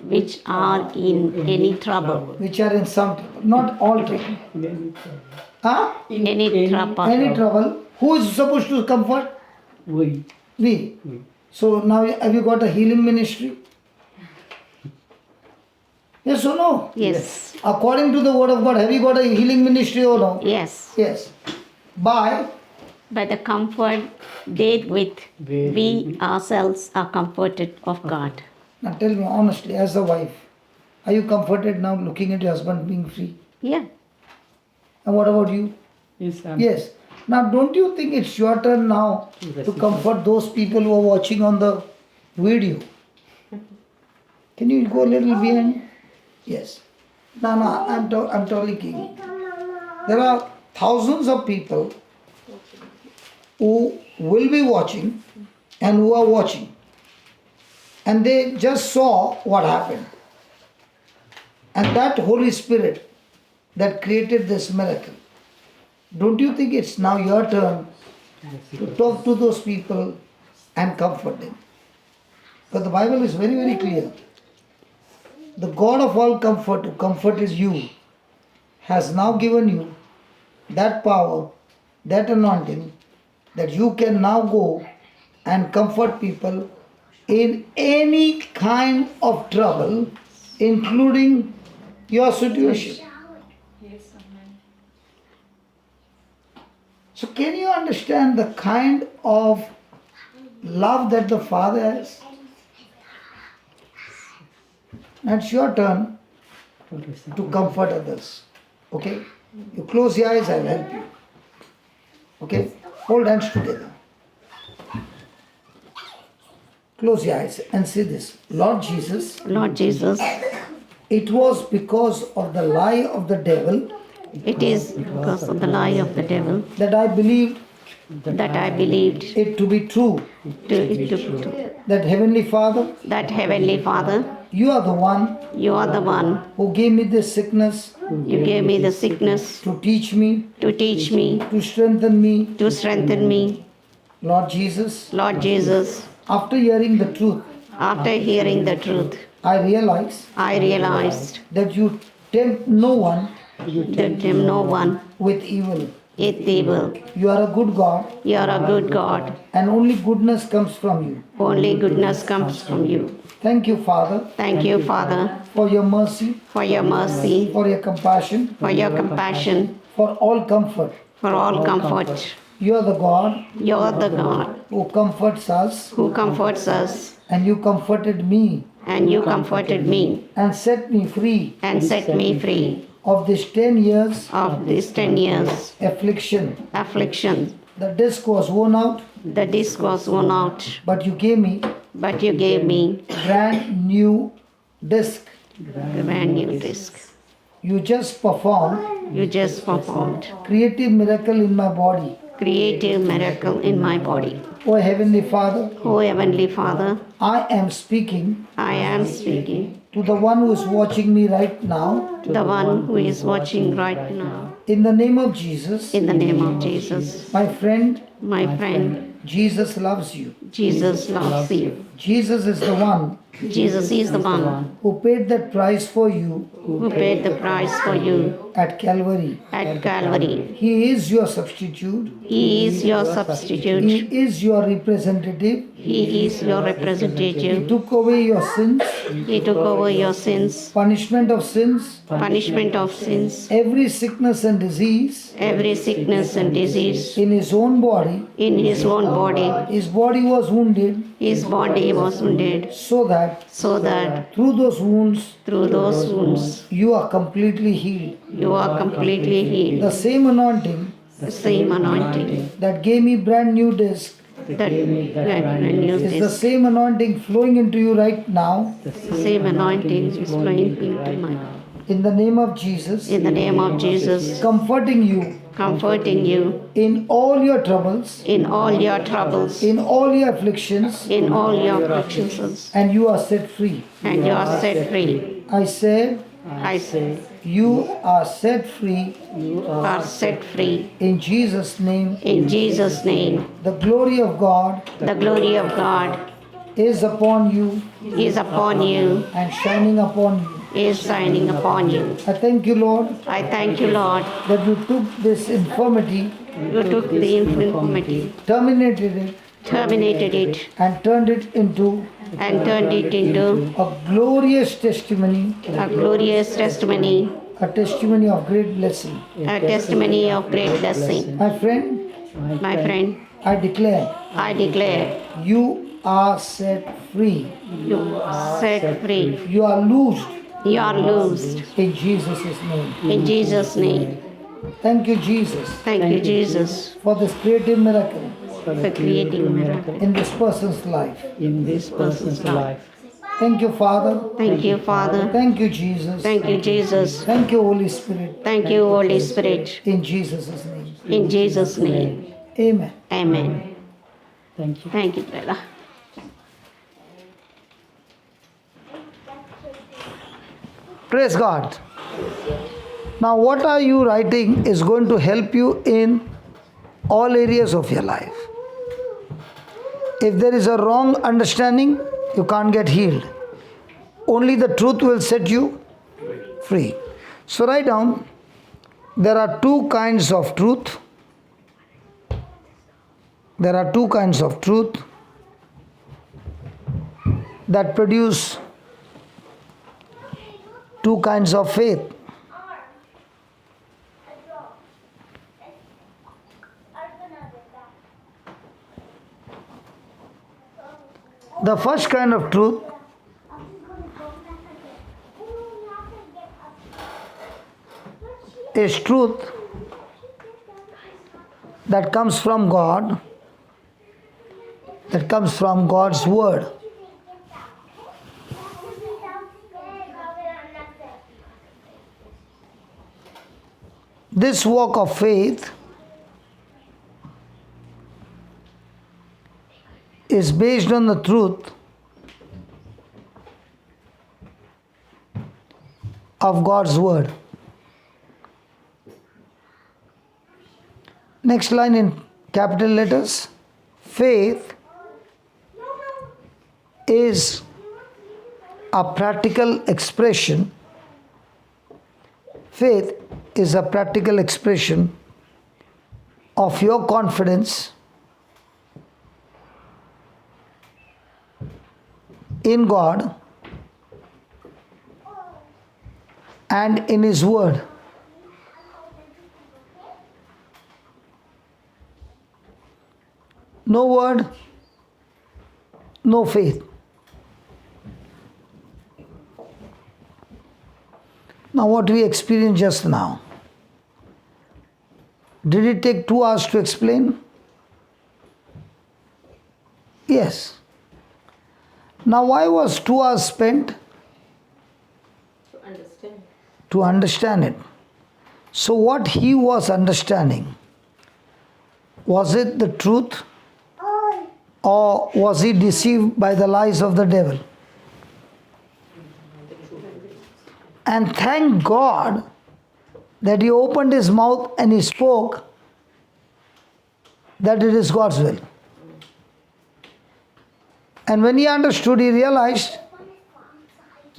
I: which are in any trouble.
A: which are in some trouble, not all trouble. Huh?
I: Any trouble.
A: Any trouble. Who is supposed to comfort?
F: We.
A: We. So now have you got a healing ministry? Yes or no?
I: Yes.
A: According to the word of God, have you got a healing ministry or no?
I: Yes.
A: Yes. By
I: By the comfort therewith we ourselves are comforted of God.
A: now tell me honestly, as a wife, are you comforted now looking at your husband being free?
I: Yeah.
A: And what about you?
F: Yes.
A: Yes. Now don't you think it's your turn now to comfort those people who are watching on the video? Can you go a little behind? Yes. No, I'm talking. There are thousands of people who will be watching and who are watching. And they just saw what happened. And that Holy Spirit that created this miracle, don't you think it's now your turn to talk to those people and comfort them? But the Bible is very, very clear. The God of all comfort, who comforted you, has now given you that power, that anointing, that you can now go and comfort people in any kind of trouble, including your situation. So can you understand the kind of love that the Father has? And it's your turn to comfort others. Okay? You close your eyes, I'll help you. Okay? Hold hands together. Close your eyes and say this. Lord Jesus,
I: Lord Jesus,
A: it was because of the lie of the devil
I: it is because of the lie of the devil
A: that I believed
I: that I believed
A: it to be true. That Heavenly Father, you are the one
I: you are the one
A: who gave me this sickness
I: you gave me the sickness
A: to teach me, to strengthen me. Lord Jesus,
I: Lord Jesus,
A: after hearing the truth,
I: after hearing the truth,
A: I realized
I: I realized
A: that you tempt no one
I: that no one
A: with evil.
I: is evil.
A: You are a good God,
I: You are a good God.
A: and only goodness comes from you.
I: Only goodness comes from you.
A: Thank you, Father,
I: Thank you, Father,
A: for your mercy,
I: for your mercy,
A: for your compassion,
I: for your compassion,
A: for all comfort.
I: for all comfort.
A: You are the God
I: You are the God
A: who comforts us,
I: who comforts us,
A: and you comforted me
I: and you comforted me,
A: and set me free
I: and set me free
A: of this 10 years
I: of this 10 years
A: affliction.
I: The
A: disc was worn out,
I: disc was worn out,
A: but you gave me
I: but you gave me
A: brand new disc.
I: brand new disc.
A: You just performed
I: You just performed
A: creative miracle in my body.
I: creative miracle in my body.
A: Oh Heavenly Father,
I: O Heavenly Father,
A: I am speaking
I: I am speaking
A: to the one who is watching me right now.
I: to the one who is watching right now.
A: In the name of Jesus,
I: In the name of Jesus,
A: my friend,
I: my friend,
A: Jesus loves you.
I: Jesus loves you.
A: Jesus is the one
I: Jesus is the one
A: who paid that price for you
I: who paid the price for you
A: at Calvary.
I: at Calvary.
A: He is your substitute.
I: He is your
A: He
I: substitute.
A: is your representative.
I: He is your
A: He
I: representative.
A: took away your sins,
I: He took over your sins,
A: punishment of sins,
I: punishment of sins,
A: every sickness and disease
I: every sickness and disease
A: in his own body.
I: in his own body.
A: His body was wounded
I: His body was wounded
A: so that
I: so that
A: through those wounds
I: through those wounds
A: you are completely healed.
I: you are completely
A: The
I: healed.
A: same anointing
I: The same anointing
A: that gave me brand new disc
I: that renews
A: is the
I: this.
A: same anointing flowing into you right now.
I: The same anointing is flowing into my
A: In the name of Jesus,
I: in the name of Jesus,
A: comforting you
I: comforting you
A: in all your troubles,
I: in all your troubles,
A: in all your afflictions,
I: in all your afflictions,
A: and you are set free.
I: and you are set free.
A: I said,
I: I say,
A: you are set free
I: are set free
A: in Jesus' name.
I: in Jesus' name.
A: The glory of God
I: The glory of God
A: is upon you
I: is upon you,
A: and shining upon you.
I: is shining upon you.
A: I thank you, Lord,
I: I thank you, Lord,
A: that you took this infirmity,
I: you took the infirmity,
A: terminated it,
I: terminated it,
A: and turned it into
I: and turned it into
A: a glorious testimony,
I: a glorious testimony,
A: a testimony of great blessing.
I: a testimony of great blessing.
A: My friend,
I: My friend,
A: I declare
I: I declare
A: you are set free.
I: you set free.
A: You are loosed
I: You are loosed
A: in Jesus' name.
I: in Jesus' name.
A: Thank you, Jesus,
I: Thank you, Jesus,
A: for this creative miracle
I: for creating a miracle
A: in this person's life.
F: in this person's life.
A: Thank you, Father.
I: Thank you, Father.
A: Thank you, Jesus.
I: Thank you, Jesus.
A: Thank you, Holy Spirit.
I: Thank you, Holy Spirit.
A: In Jesus' name.
I: In Jesus' name.
A: Amen.
I: Amen.
F: Thank you.
I: Thank you, brother.
A: Praise God. Now, what are you writing is going to help you in all areas of your life. If there is a wrong understanding, you can't get healed. Only the truth will set you free. So, write down there are two kinds of truth. There are two kinds of truth that produce two kinds of faith. The first kind of truth is truth that comes from God, that comes from God's word. This walk of faith is based on the truth of God's word. Next line in capital letters. Faith is a practical expression. Faith is a practical expression of your confidence in God and in His Word. No word, no faith. Now, what we experienced just now, did it take 2 hours to explain? Yes. Now, why was 2 hours spent?
E: To understand.
A: To understand it. So, what he was understanding, was it the truth, or was he deceived by the lies of the devil? And thank God that he opened his mouth and he spoke that it is God's will. And when he understood, he realized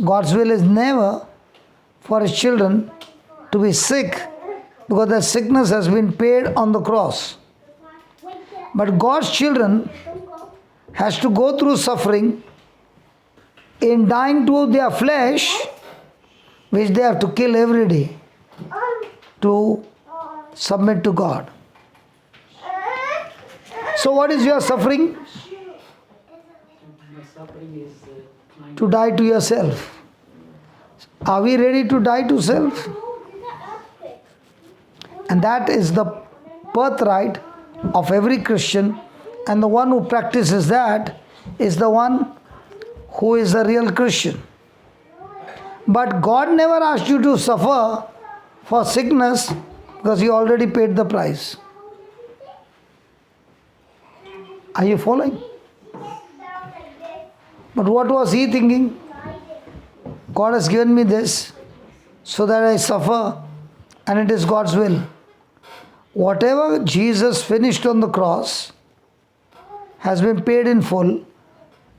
A: God's will is never for his children to be sick, because the sickness has been paid on the cross. But God's children has to go through suffering in dying to their flesh, which they have to kill every day to submit to God. So what is your suffering?
F: My suffering is
A: To die to yourself. Are we ready to die to self? And that is the birthright of every Christian, and the one who practices that is the one who is a real Christian. But God never asked you to suffer for sickness, because He already paid the price. Are you following? But what was he thinking? God has given me this so that I suffer, and it is God's will. Whatever Jesus finished on the cross has been paid in full.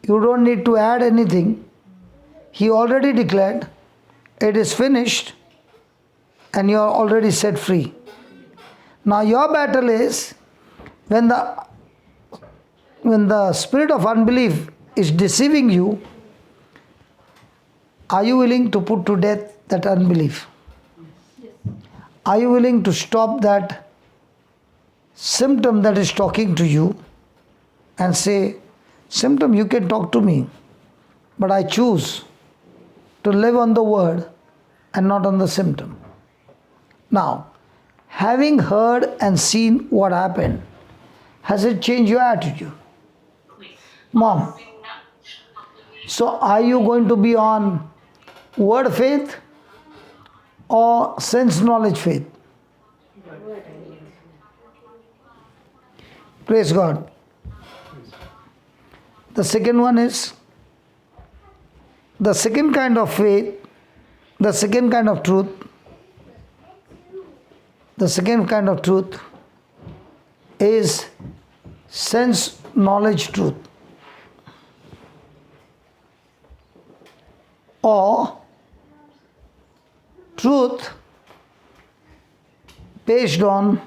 A: You don't need to add anything. He already declared, it is finished, and you are already set free. Now your battle is when the spirit of unbelief is deceiving you, are you willing to put to death that unbelief? Are you willing to stop that symptom that is talking to you and say, symptom, you can talk to me, but I choose to live on the word and not on the symptom. Now, having heard and seen what happened, has it changed your attitude? Mom, so are you going to be on word faith or sense knowledge faith? Praise God. The second one is the second kind of faith, the second kind of truth. The second kind of truth is sense knowledge truth, or truth based on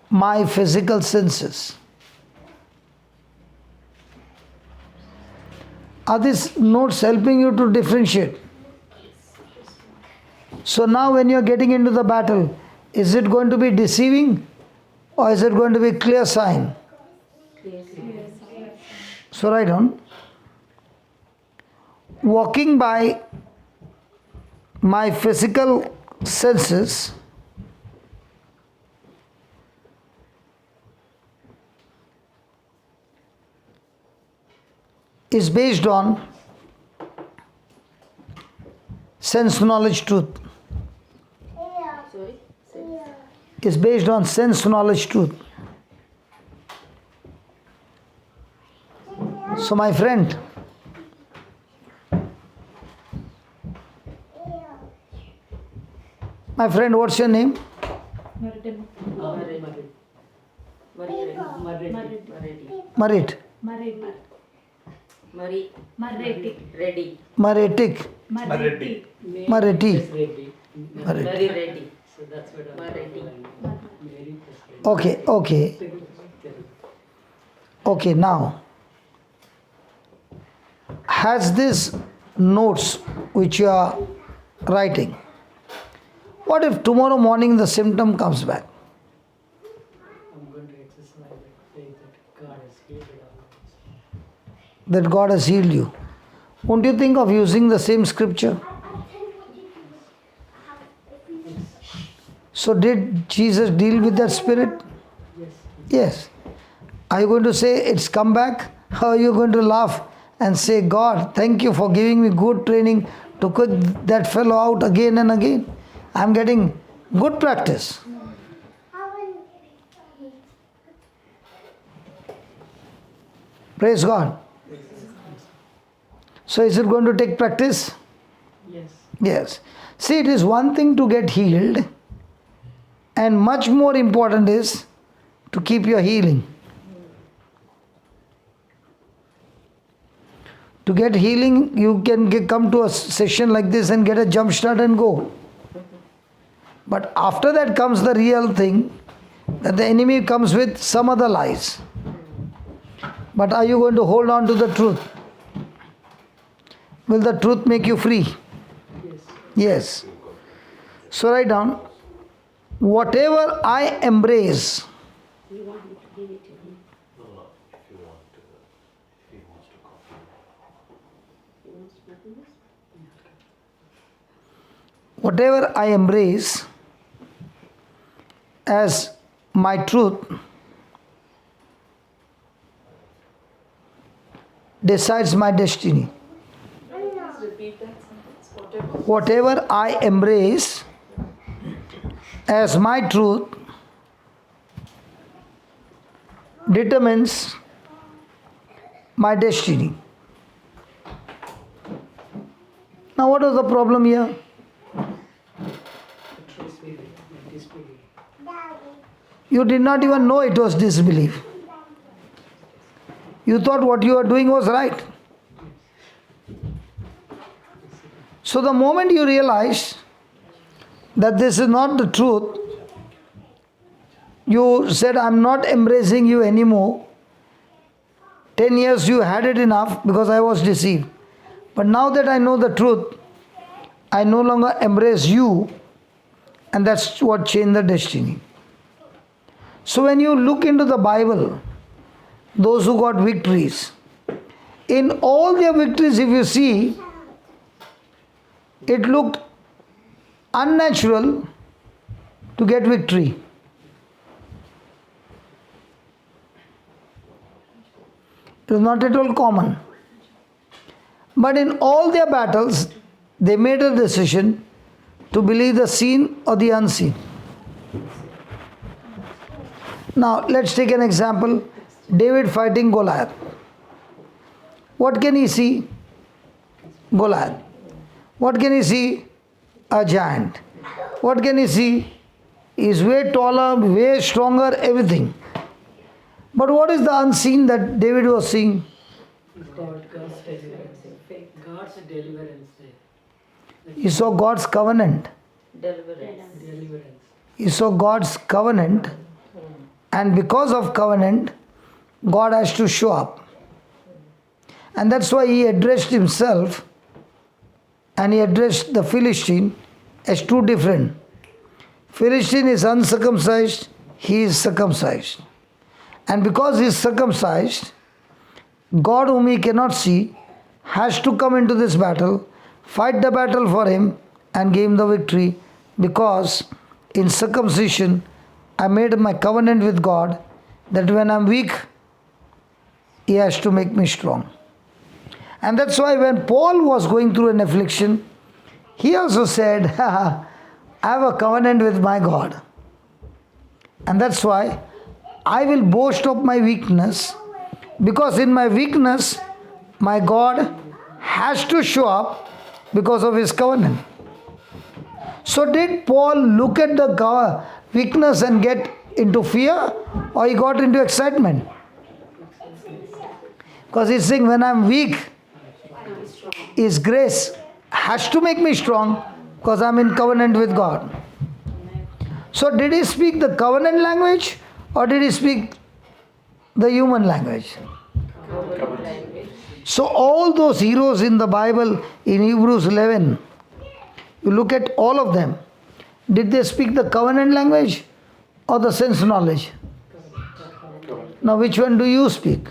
A: my physical senses. Are these notes helping you to differentiate? So now when you are getting into the battle, is it going to be deceiving or is it going to be clear sign? So write down. Walking by my physical senses is based on sense knowledge truth. Is based on sense knowledge truth. So my friend, what's your name? Marit. Maretik. Mareti.
F: Reddy. So that's what I'm
A: Okay, now, has this notes which you are writing, what if tomorrow morning the symptom comes back?
F: I'm going to exercise the faith that God has healed all.
A: That God has healed you. Won't you think of using the same scripture? So did Jesus deal with that spirit?
F: Yes.
A: Yes. Are you going to say it's come back? Or are you going to laugh and say, God, thank you for giving me good training to kick that fellow out again and again? I'm getting good practice. Praise God. So is it going to take practice?
F: Yes.
A: Yes. See, it is one thing to get healed, and much more important is to keep your healing. To get healing, you can come to a session like this and get a jump start and go. But after that comes the real thing, that the enemy comes with some other lies. But are you going to hold on to the truth? Will the truth make you free?
F: Yes.
A: Yes. So write down, whatever I embrace,
G: You want me to give it to him? He wants to copy this?
A: whatever I embrace as my truth decides my destiny.
E: Repeat that sentence.
A: Whatever I embrace as my truth determines my destiny. Now, what was the problem here?
F: Disbelief.
A: You did not even know it was disbelief. You thought what you were doing was right. So the moment you realized that this is not the truth, you said, I'm not embracing you anymore. 10 years you had it enough because I was deceived. But now that I know the truth, I no longer embrace you, and that's what changed the destiny. So when you look into the Bible, those who got victories, in all their victories, if you see, it looked unnatural to get victory. It was not at all common. But in all their battles, they made a decision to believe the seen or the unseen. Now, let's take an example. David fighting Goliath. What can he see? Goliath. What can he see? A giant. What can he see? He is way taller, way stronger, everything. But what is the unseen that David was seeing?
F: God's deliverance. God's deliverance.
A: He saw God's covenant.
F: Deliverance.
A: He saw God's covenant, and because of covenant, God has to show up. And that's why he addressed himself and he addressed the Philistine as two different. Philistine is uncircumcised, he is circumcised. And because he is circumcised, God, whom he cannot see, has to come into this battle, fight the battle for him, and give him the victory, because in circumcision I made my covenant with God that when I'm weak, he has to make me strong. And that's why when Paul was going through an affliction, he also said, I have a covenant with my God. And that's why I will boast of my weakness, because in my weakness, my God has to show up because of his covenant. So did Paul look at the weakness and get into fear, or he got into excitement? Because he's saying, when I'm weak, his grace has to make me strong because I'm in covenant with God. So did he speak the covenant language, or did he speak the human language? So all those heroes in the Bible, in Hebrews 11, you look at all of them. Did they speak the covenant language or the sense knowledge? Now which one do you speak?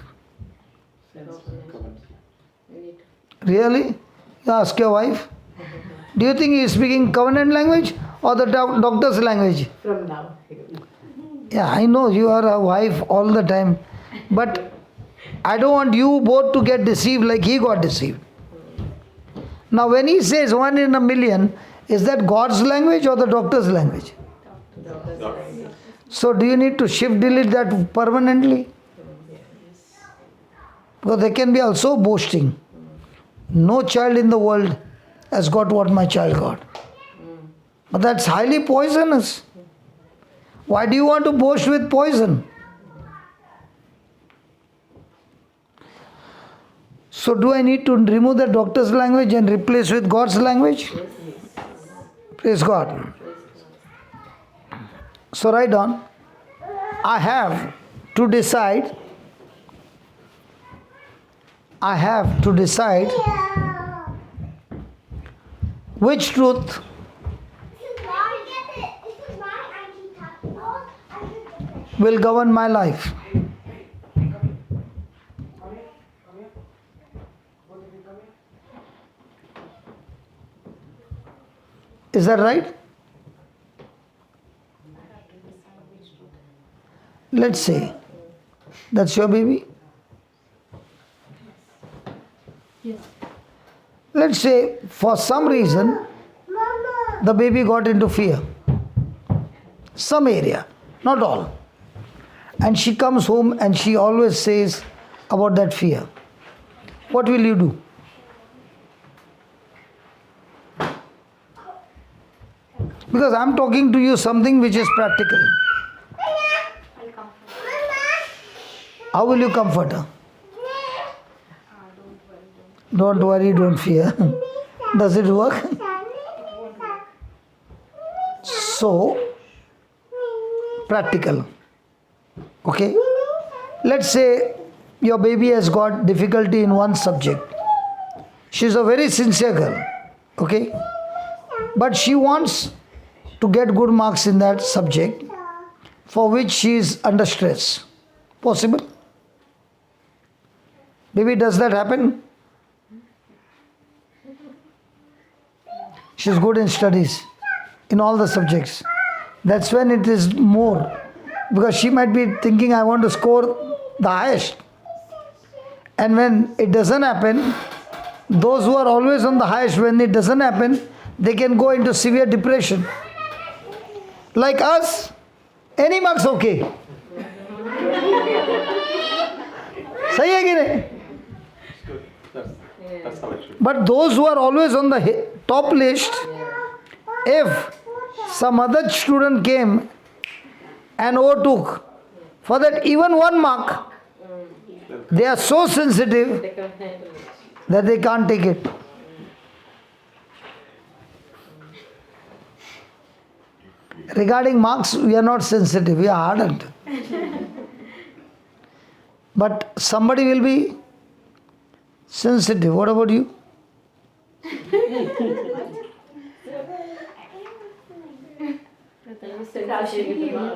A: Really? You ask your wife. Do you think he is speaking covenant language or the doctor's language?
E: From now.
A: Yeah, I know you are a wife all the time, but I don't want you both to get deceived like he got deceived. Now when he says 1 in a million, is that God's language or the doctor's language? So do you need to shift delete that permanently? Because they can be also boasting. No child in the world has got what my child got. But that's highly poisonous. Why do you want to boast with poison? So do I need to remove the doctor's language and replace with God's language? Praise God. So write down, I have to decide which truth will govern my life. Is that right? Let's say that's your baby.
D: Yes.
A: Let's say for some reason the baby got into fear. Some area, not all. And she comes home and she always says about that fear. What will you do? Because I'm talking to you something which is practical. How will you comfort her? Don't worry, don't fear. Does it work? So, practical. Okay? Let's say your baby has got difficulty in one subject. She's a very sincere girl. Okay? But she wants to get good marks in that subject for which she is under stress. Possible? Baby, does that happen? She's good in studies, in all the subjects. That's when it is more. Because she might be thinking, I want to score the highest. And when it doesn't happen, those who are always on the highest, when it doesn't happen, they can go into severe depression. Like us, any marks okay. Sahi hai ki nahi?
C: That's how it should.
A: But those who are always on the top list, if some other student came and overtook for that even 1 mark, they are so sensitive
E: They can't handle it.
A: that they can't take it. Regarding marks, we are not sensitive, we are hardened. But somebody will be sensitive. What about you?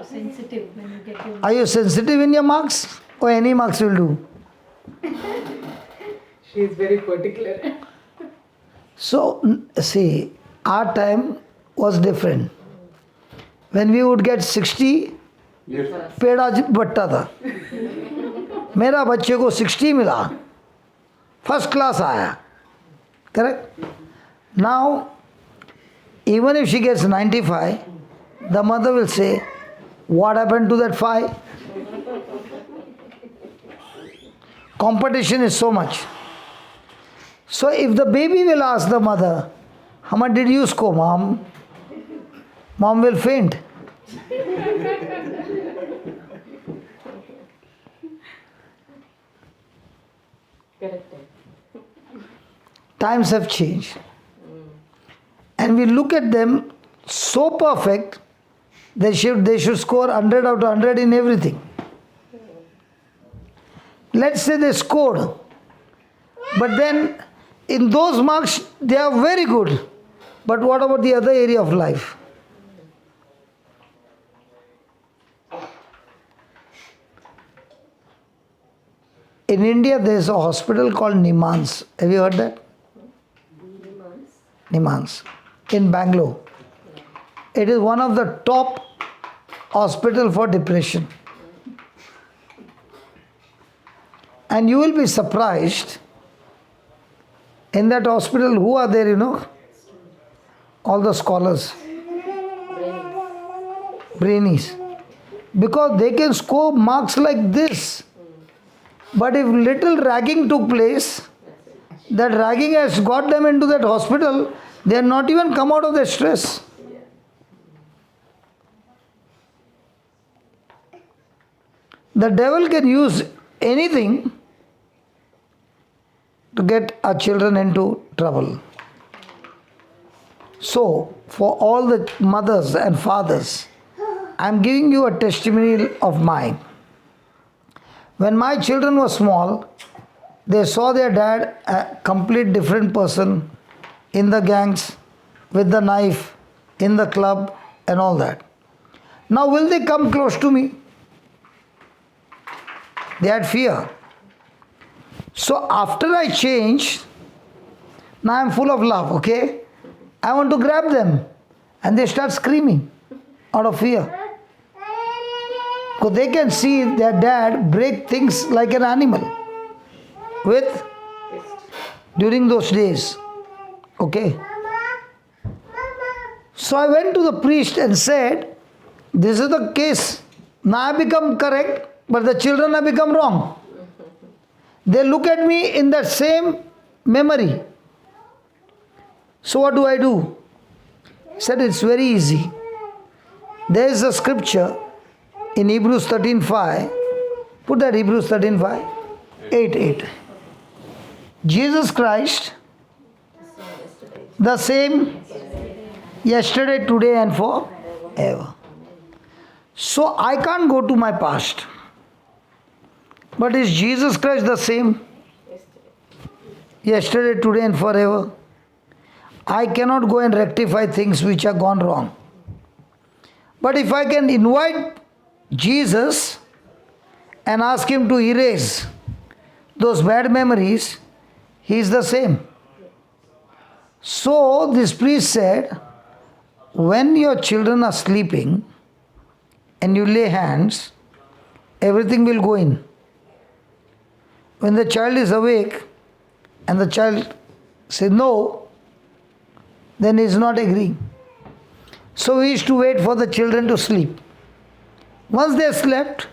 D: Sensitive when you get your
A: Are you sensitive in your marks? Or any marks will do?
E: She is very particular.
A: So, see, our time was different. When we would get 60,
C: Beautiful.
A: पेड़ा बट्टा था. मेरा बच्चे को 60 मिला, first class आया. Correct? Now, even if she gets 95, the mother will say, what happened to that 5? Competition is so much. So if the baby will ask the mother, how much did you score, mom? Mom will faint.
E: Correct.
A: Times have changed. And we look at them so perfect, they should score 100 out of 100 in everything. Let's say they scored, but then in those marks they are very good. But what about the other area of life? In India there is a hospital called Nimans. Have you heard that? Nimans. in Bangalore. It is one of the top hospital for depression. And you will be surprised, in that hospital, who are there, All the scholars. Brainies. Because they can score marks like this. But if little ragging took place, that ragging has got them into that hospital, they are not even come out of their stress. The devil can use anything to get our children into trouble. So, for all the mothers and fathers, I am giving you a testimony of mine. When my children were small, they saw their dad, a complete different person, in the gangs, with the knife, in the club, and all that. Now, will they come close to me? They had fear. So, after I changed, now I am full of love, okay? I want to grab them. And they start screaming out of fear. Because they can see their dad break things like an animal during those days. Okay. So I went to the priest and said, this is the case. Now I become correct, but the children have become wrong. They look at me in that same memory. So what do? He said, it's very easy. There is a scripture in Hebrews 13:5. Put that Hebrews 13:5. 8:8. Jesus Christ, the same yesterday, today, and forever. So I can't go to my past. But is Jesus Christ the same yesterday, today, and forever? I cannot go and rectify things which are gone wrong. But if I can invite Jesus and ask him to erase those bad memories, he is the same. So this priest said, when your children are sleeping and you lay hands, everything will go in. When the child is awake and the child says no, then he is not agreeing. So we used to wait for the children to sleep. Once they slept,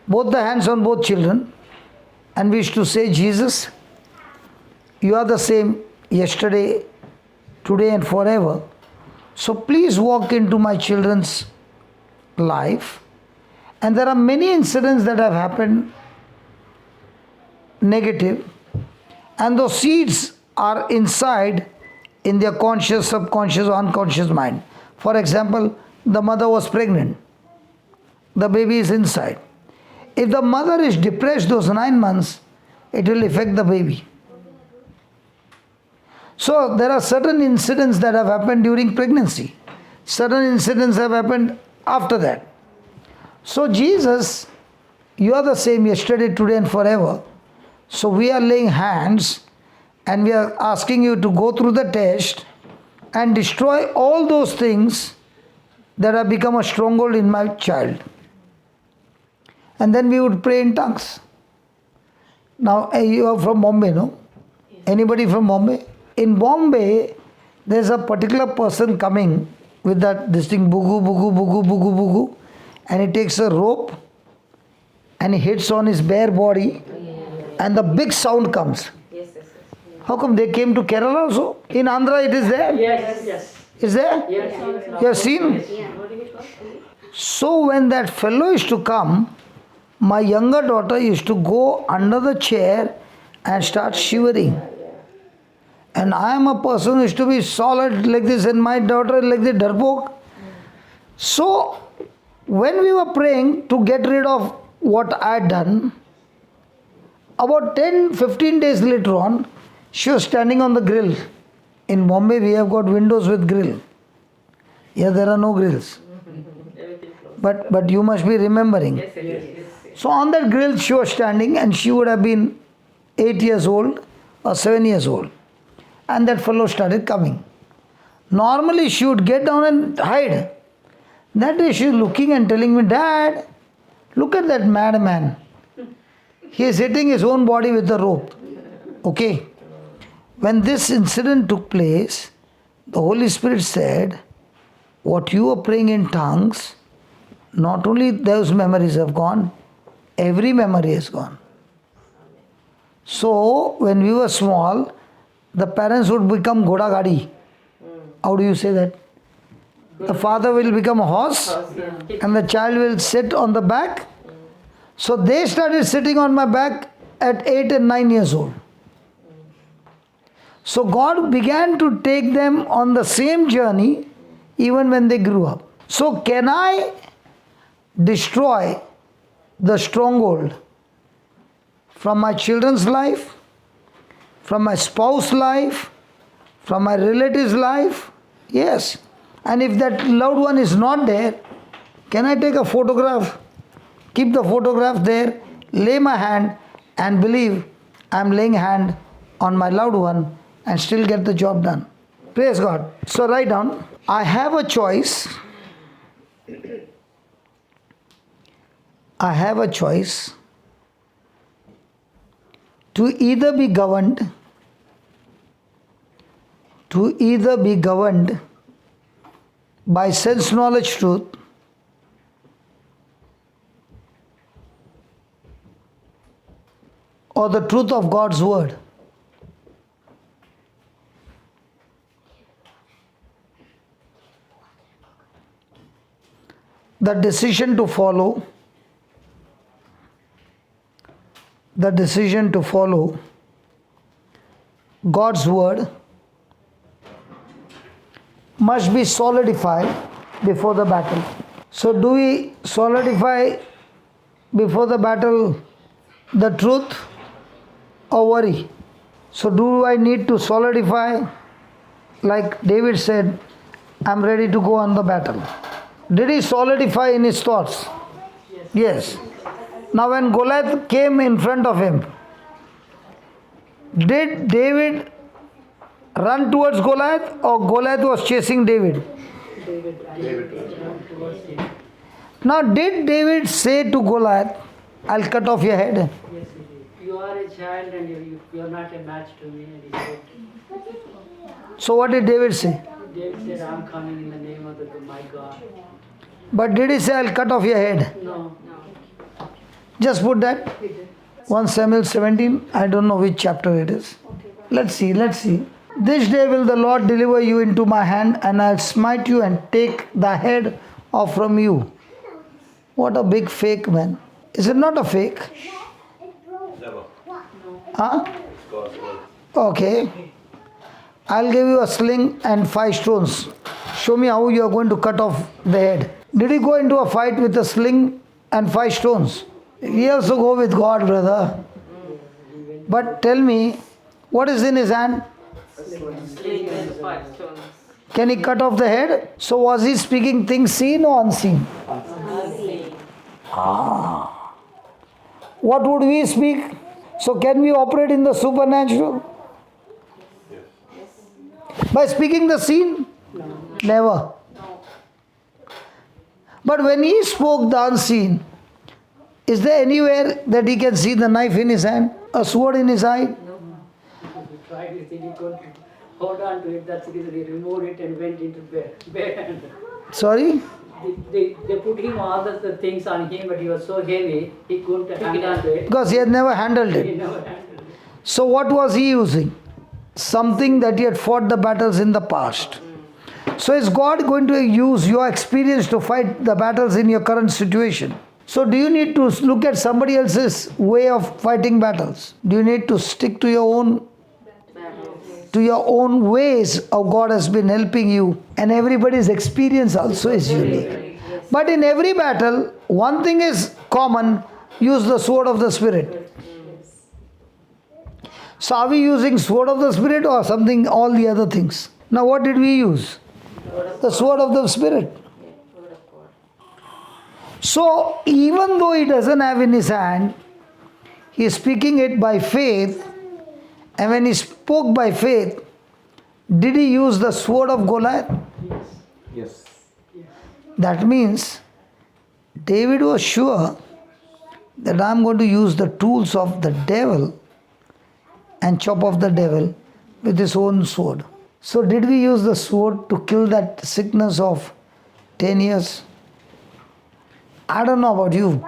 A: both the hands on both children, and we used to say, Jesus, you are the same yesterday, today, and forever. So please walk into my children's life. And there are many incidents that have happened negative, and those seeds are inside in their conscious, subconscious, or unconscious mind. For example, the mother was pregnant. The baby is inside. If the mother is depressed those 9 months, it will affect the baby. So there are certain incidents that have happened during pregnancy. Certain incidents have happened after that. So Jesus, you are the same yesterday, today, and forever. So we are laying hands and we are asking you to go through the test and destroy all those things that have become a stronghold in my child. And then we would pray in tongues. Now you are from Bombay, no? Anybody from Bombay? In Bombay, there's a particular person coming with this thing, bugu, bugu, bugu, bugu, bugu, and he takes a rope and he hits on his bare body and the big sound comes. How come they came to Kerala also? In Andhra it is there?
F: Yes.
A: Is there?
F: Yes.
A: You have seen? So when that fellow used to come, my younger daughter used to go under the chair and start shivering. And I am a person who used to be solid like this, and my daughter like the darbok. So when we were praying to get rid of what I had done, about 10-15 days later on, she was standing on the grill. In Bombay, we have got windows with grill. Here there are no grills. But you must be remembering. So on that grill she was standing, and she would have been 8 years old or 7 years old. And that fellow started coming. Normally she would get down and hide. That day she is looking and telling me, Dad, look at that madman. He is hitting his own body with a rope. Okay. When this incident took place, the Holy Spirit said, what you are praying in tongues, not only those memories have gone, every memory is gone. So, when we were small, the parents would become Ghoda Gadi. How do you say that? The father will become a horse and the child will sit on the back. So, they started sitting on my back at 8 and 9 years old. So, God began to take them on the same journey even when they grew up. So, can I destroy the stronghold from my children's life, from my spouse's life, from my relative's life? Yes. And if that loved one is not there, can I take a photograph, keep the photograph there, lay my hand and believe I am laying hand on my loved one and still get the job done? Praise God. So write down, I have a choice. I have a choice to either be governed by sense knowledge truth or the truth of God's word. The decision to follow God's word must be solidified before the battle. So do we solidify before the battle the truth or worry? So do I need to solidify, like David said, I'm ready to go on the battle? Did he solidify in his thoughts? Yes. Now when Goliath came in front of him, did David run towards Goliath or Goliath was chasing David? Now did David say to Goliath, I'll cut off your head?
F: Yes, he did. You are a child and you are not a match to me. And he said,
A: So what did David say?
F: David said, I'm coming in the name of my God.
A: But did he say, I'll cut off your head?
F: No.
A: Just put that. 1 Samuel 17, I don't know which chapter it is. Let's see. This day will the Lord deliver you into my hand, and I'll smite you and take the head off from you. What a big fake, man. Is it not a fake?
H: Never.
A: Huh?
H: God's word.
A: Okay. I'll give you a sling and 5 stones. Show me how you are going to cut off the head. Did he go into a fight with a sling and 5 stones? We also go with God, brother. But tell me, what is in his hand? Can he cut off the head? So was he speaking things seen or unseen? What would we speak? So can we operate in the supernatural? By speaking the seen? Never. But when he spoke the unseen, is there anywhere that he can see the knife in his hand, a sword in his eye?
F: He tried it, he couldn't hold on to it. That's the reason he removed it and went into bed.
A: Sorry?
F: They put him all the things on him, but he was so heavy, he couldn't hang on to it.
A: Because he had never handled
F: He
A: it.
F: never handled it.
A: So what was he using? Something that he had fought the battles in the past. So is God going to use your experience to fight the battles in your current situation? So do you need to look at somebody else's way of fighting battles? Do you need to stick to your own ways how God has been helping you? And everybody's experience also is unique. But in every battle, one thing is common, use the sword of the Spirit. So are we using sword of the Spirit or something, all the other things? Now what did we use? The sword of the Spirit. So even though he doesn't have in his hand, he is speaking it by faith. And when he spoke by faith, Did he use the sword of Goliath?
C: Yes.
A: That means David was sure that I'm going to use the tools of the devil and chop off the devil with his own sword. So did we use the sword to kill that sickness of 10 years? I don't know about you.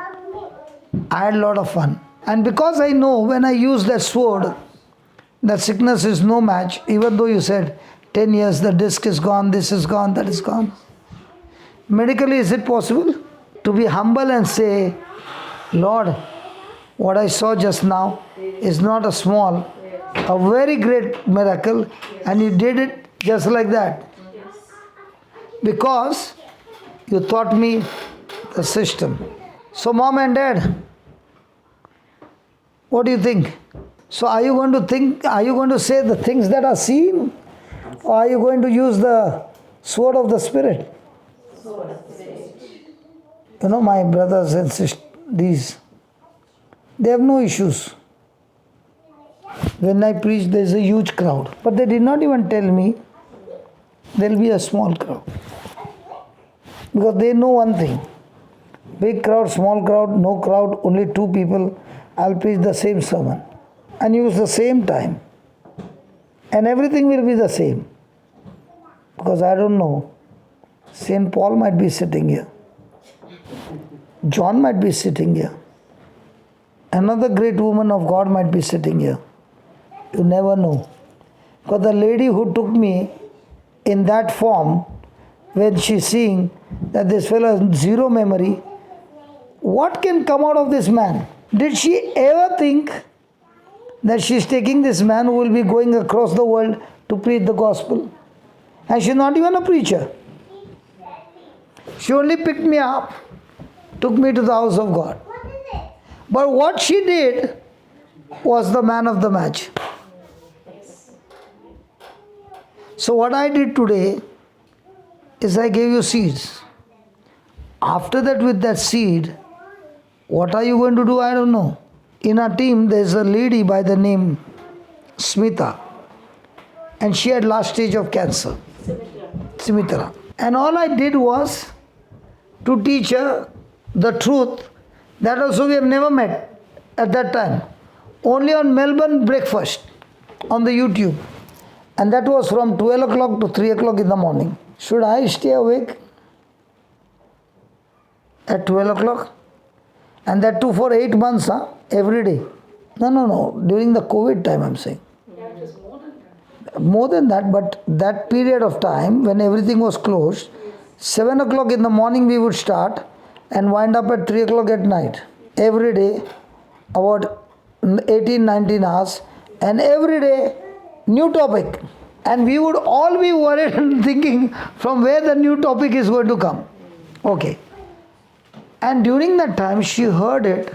A: I had a lot of fun. And because I know when I use that sword, that sickness is no match, even though you said 10 years, the disc is gone, this is gone, that is gone. Medically, is it possible to be humble and say, Lord, what I saw just now is not a small, a very great miracle, and you did it just like that. Because you taught me the system. So mom and dad, what do you think? So are you going to say the things that are seen? Or are you going to use the sword of the Spirit? You know, my brothers and sisters, they have no issues. When I preach, there is a huge crowd. But they did not even tell me there will be a small crowd. Because they know one thing. Big crowd, small crowd, no crowd, only 2 people. I'll preach the same sermon and use the same time. And everything will be the same. Because I don't know. St. Paul might be sitting here. John might be sitting here. Another great woman of God might be sitting here. You never know. Because the lady who took me in that form, when she's seeing that this fellow has zero memory, what can come out of this man? Did she ever think that she's taking this man who will be going across the world to preach the gospel? And she's not even a preacher. She only picked me up, took me to the house of God. But what she did was the man of the match. So what I did today is I gave you seeds. After that, with that seed, what are you going to do? I don't know. In our team, there's a lady by the name Smita. And she had last stage of cancer. Simitra. And all I did was to teach her the truth. That also we have never met at that time. Only on Melbourne breakfast on the YouTube. And that was from 12 o'clock to 3 o'clock in the morning. Should I stay awake at 12 o'clock? And that too for 8 months, every day. No. During the COVID time, I'm saying. More than that, but that period of time when everything was closed, 7 o'clock in the morning we would start and wind up at 3 o'clock at night. Every day, about 18, 19 hours, and every day, new topic. And we would all be worried and thinking from where the new topic is going to come. Okay. And during that time, she heard it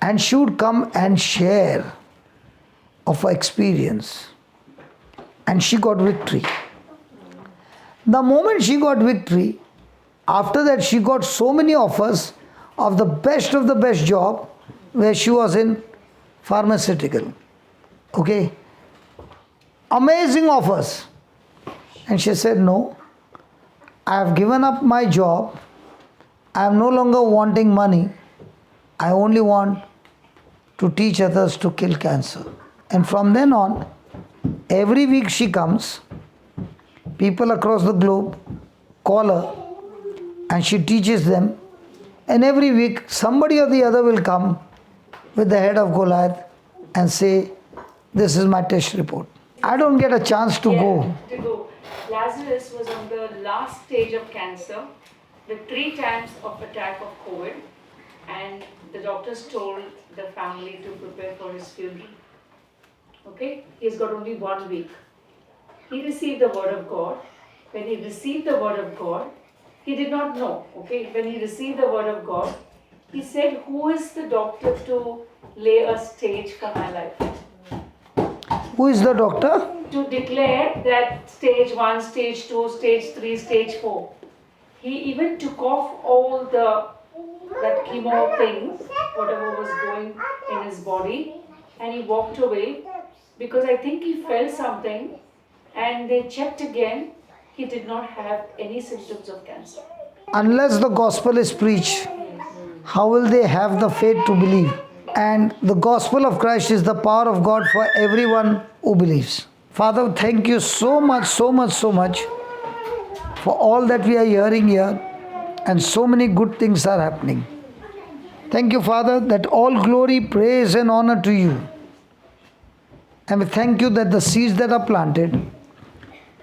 A: and she would come and share of her experience. And she got victory. The moment she got victory, after that she got so many offers of the best job where she was in pharmaceutical. Okay. Amazing offers. And she said, no, I have given up my job. I am no longer wanting money. I only want to teach others to kill cancer. And from then on, every week she comes, people across the globe call her and she teaches them. And every week somebody or the other will come with the head of Goliath and say, this is my test report. I don't get a chance to go.
J: Lazarus was on the last stage of cancer with 3 times of attack of COVID, and the doctors told the family to prepare for his funeral. Okay, he's got only 1 week. He received the word of God. When he received the word of God, he did not know. Okay, when he received the word of God, he said, who is the doctor to lay a stage for my life?
A: Who is the doctor?
J: To declare that stage 1, stage 2, stage 3, stage 4. He even took off all that chemo things, whatever was going in his body, and he walked away because I think he felt something. and they checked again. He did not have any symptoms of cancer.
A: Unless the gospel is preached, how will they have the faith to believe? And the gospel of Christ is the power of God for everyone who believes. Father, thank you so much for all that we are hearing here, and so many good things are happening. Thank you, Father, that all glory, praise and honor to you. And we thank you that the seeds that are planted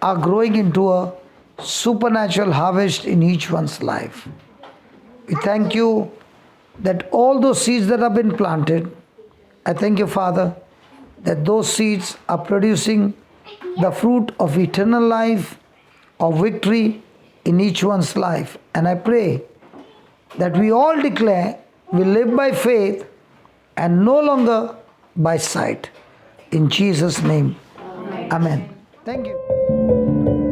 A: are growing into a supernatural harvest in each one's life. We thank you that all those seeds that have been planted, I thank you, Father, that those seeds are producing the fruit of eternal life, of victory in each one's life. And I pray that we all declare we live by faith and no longer by sight. In Jesus' name, amen. Thank you.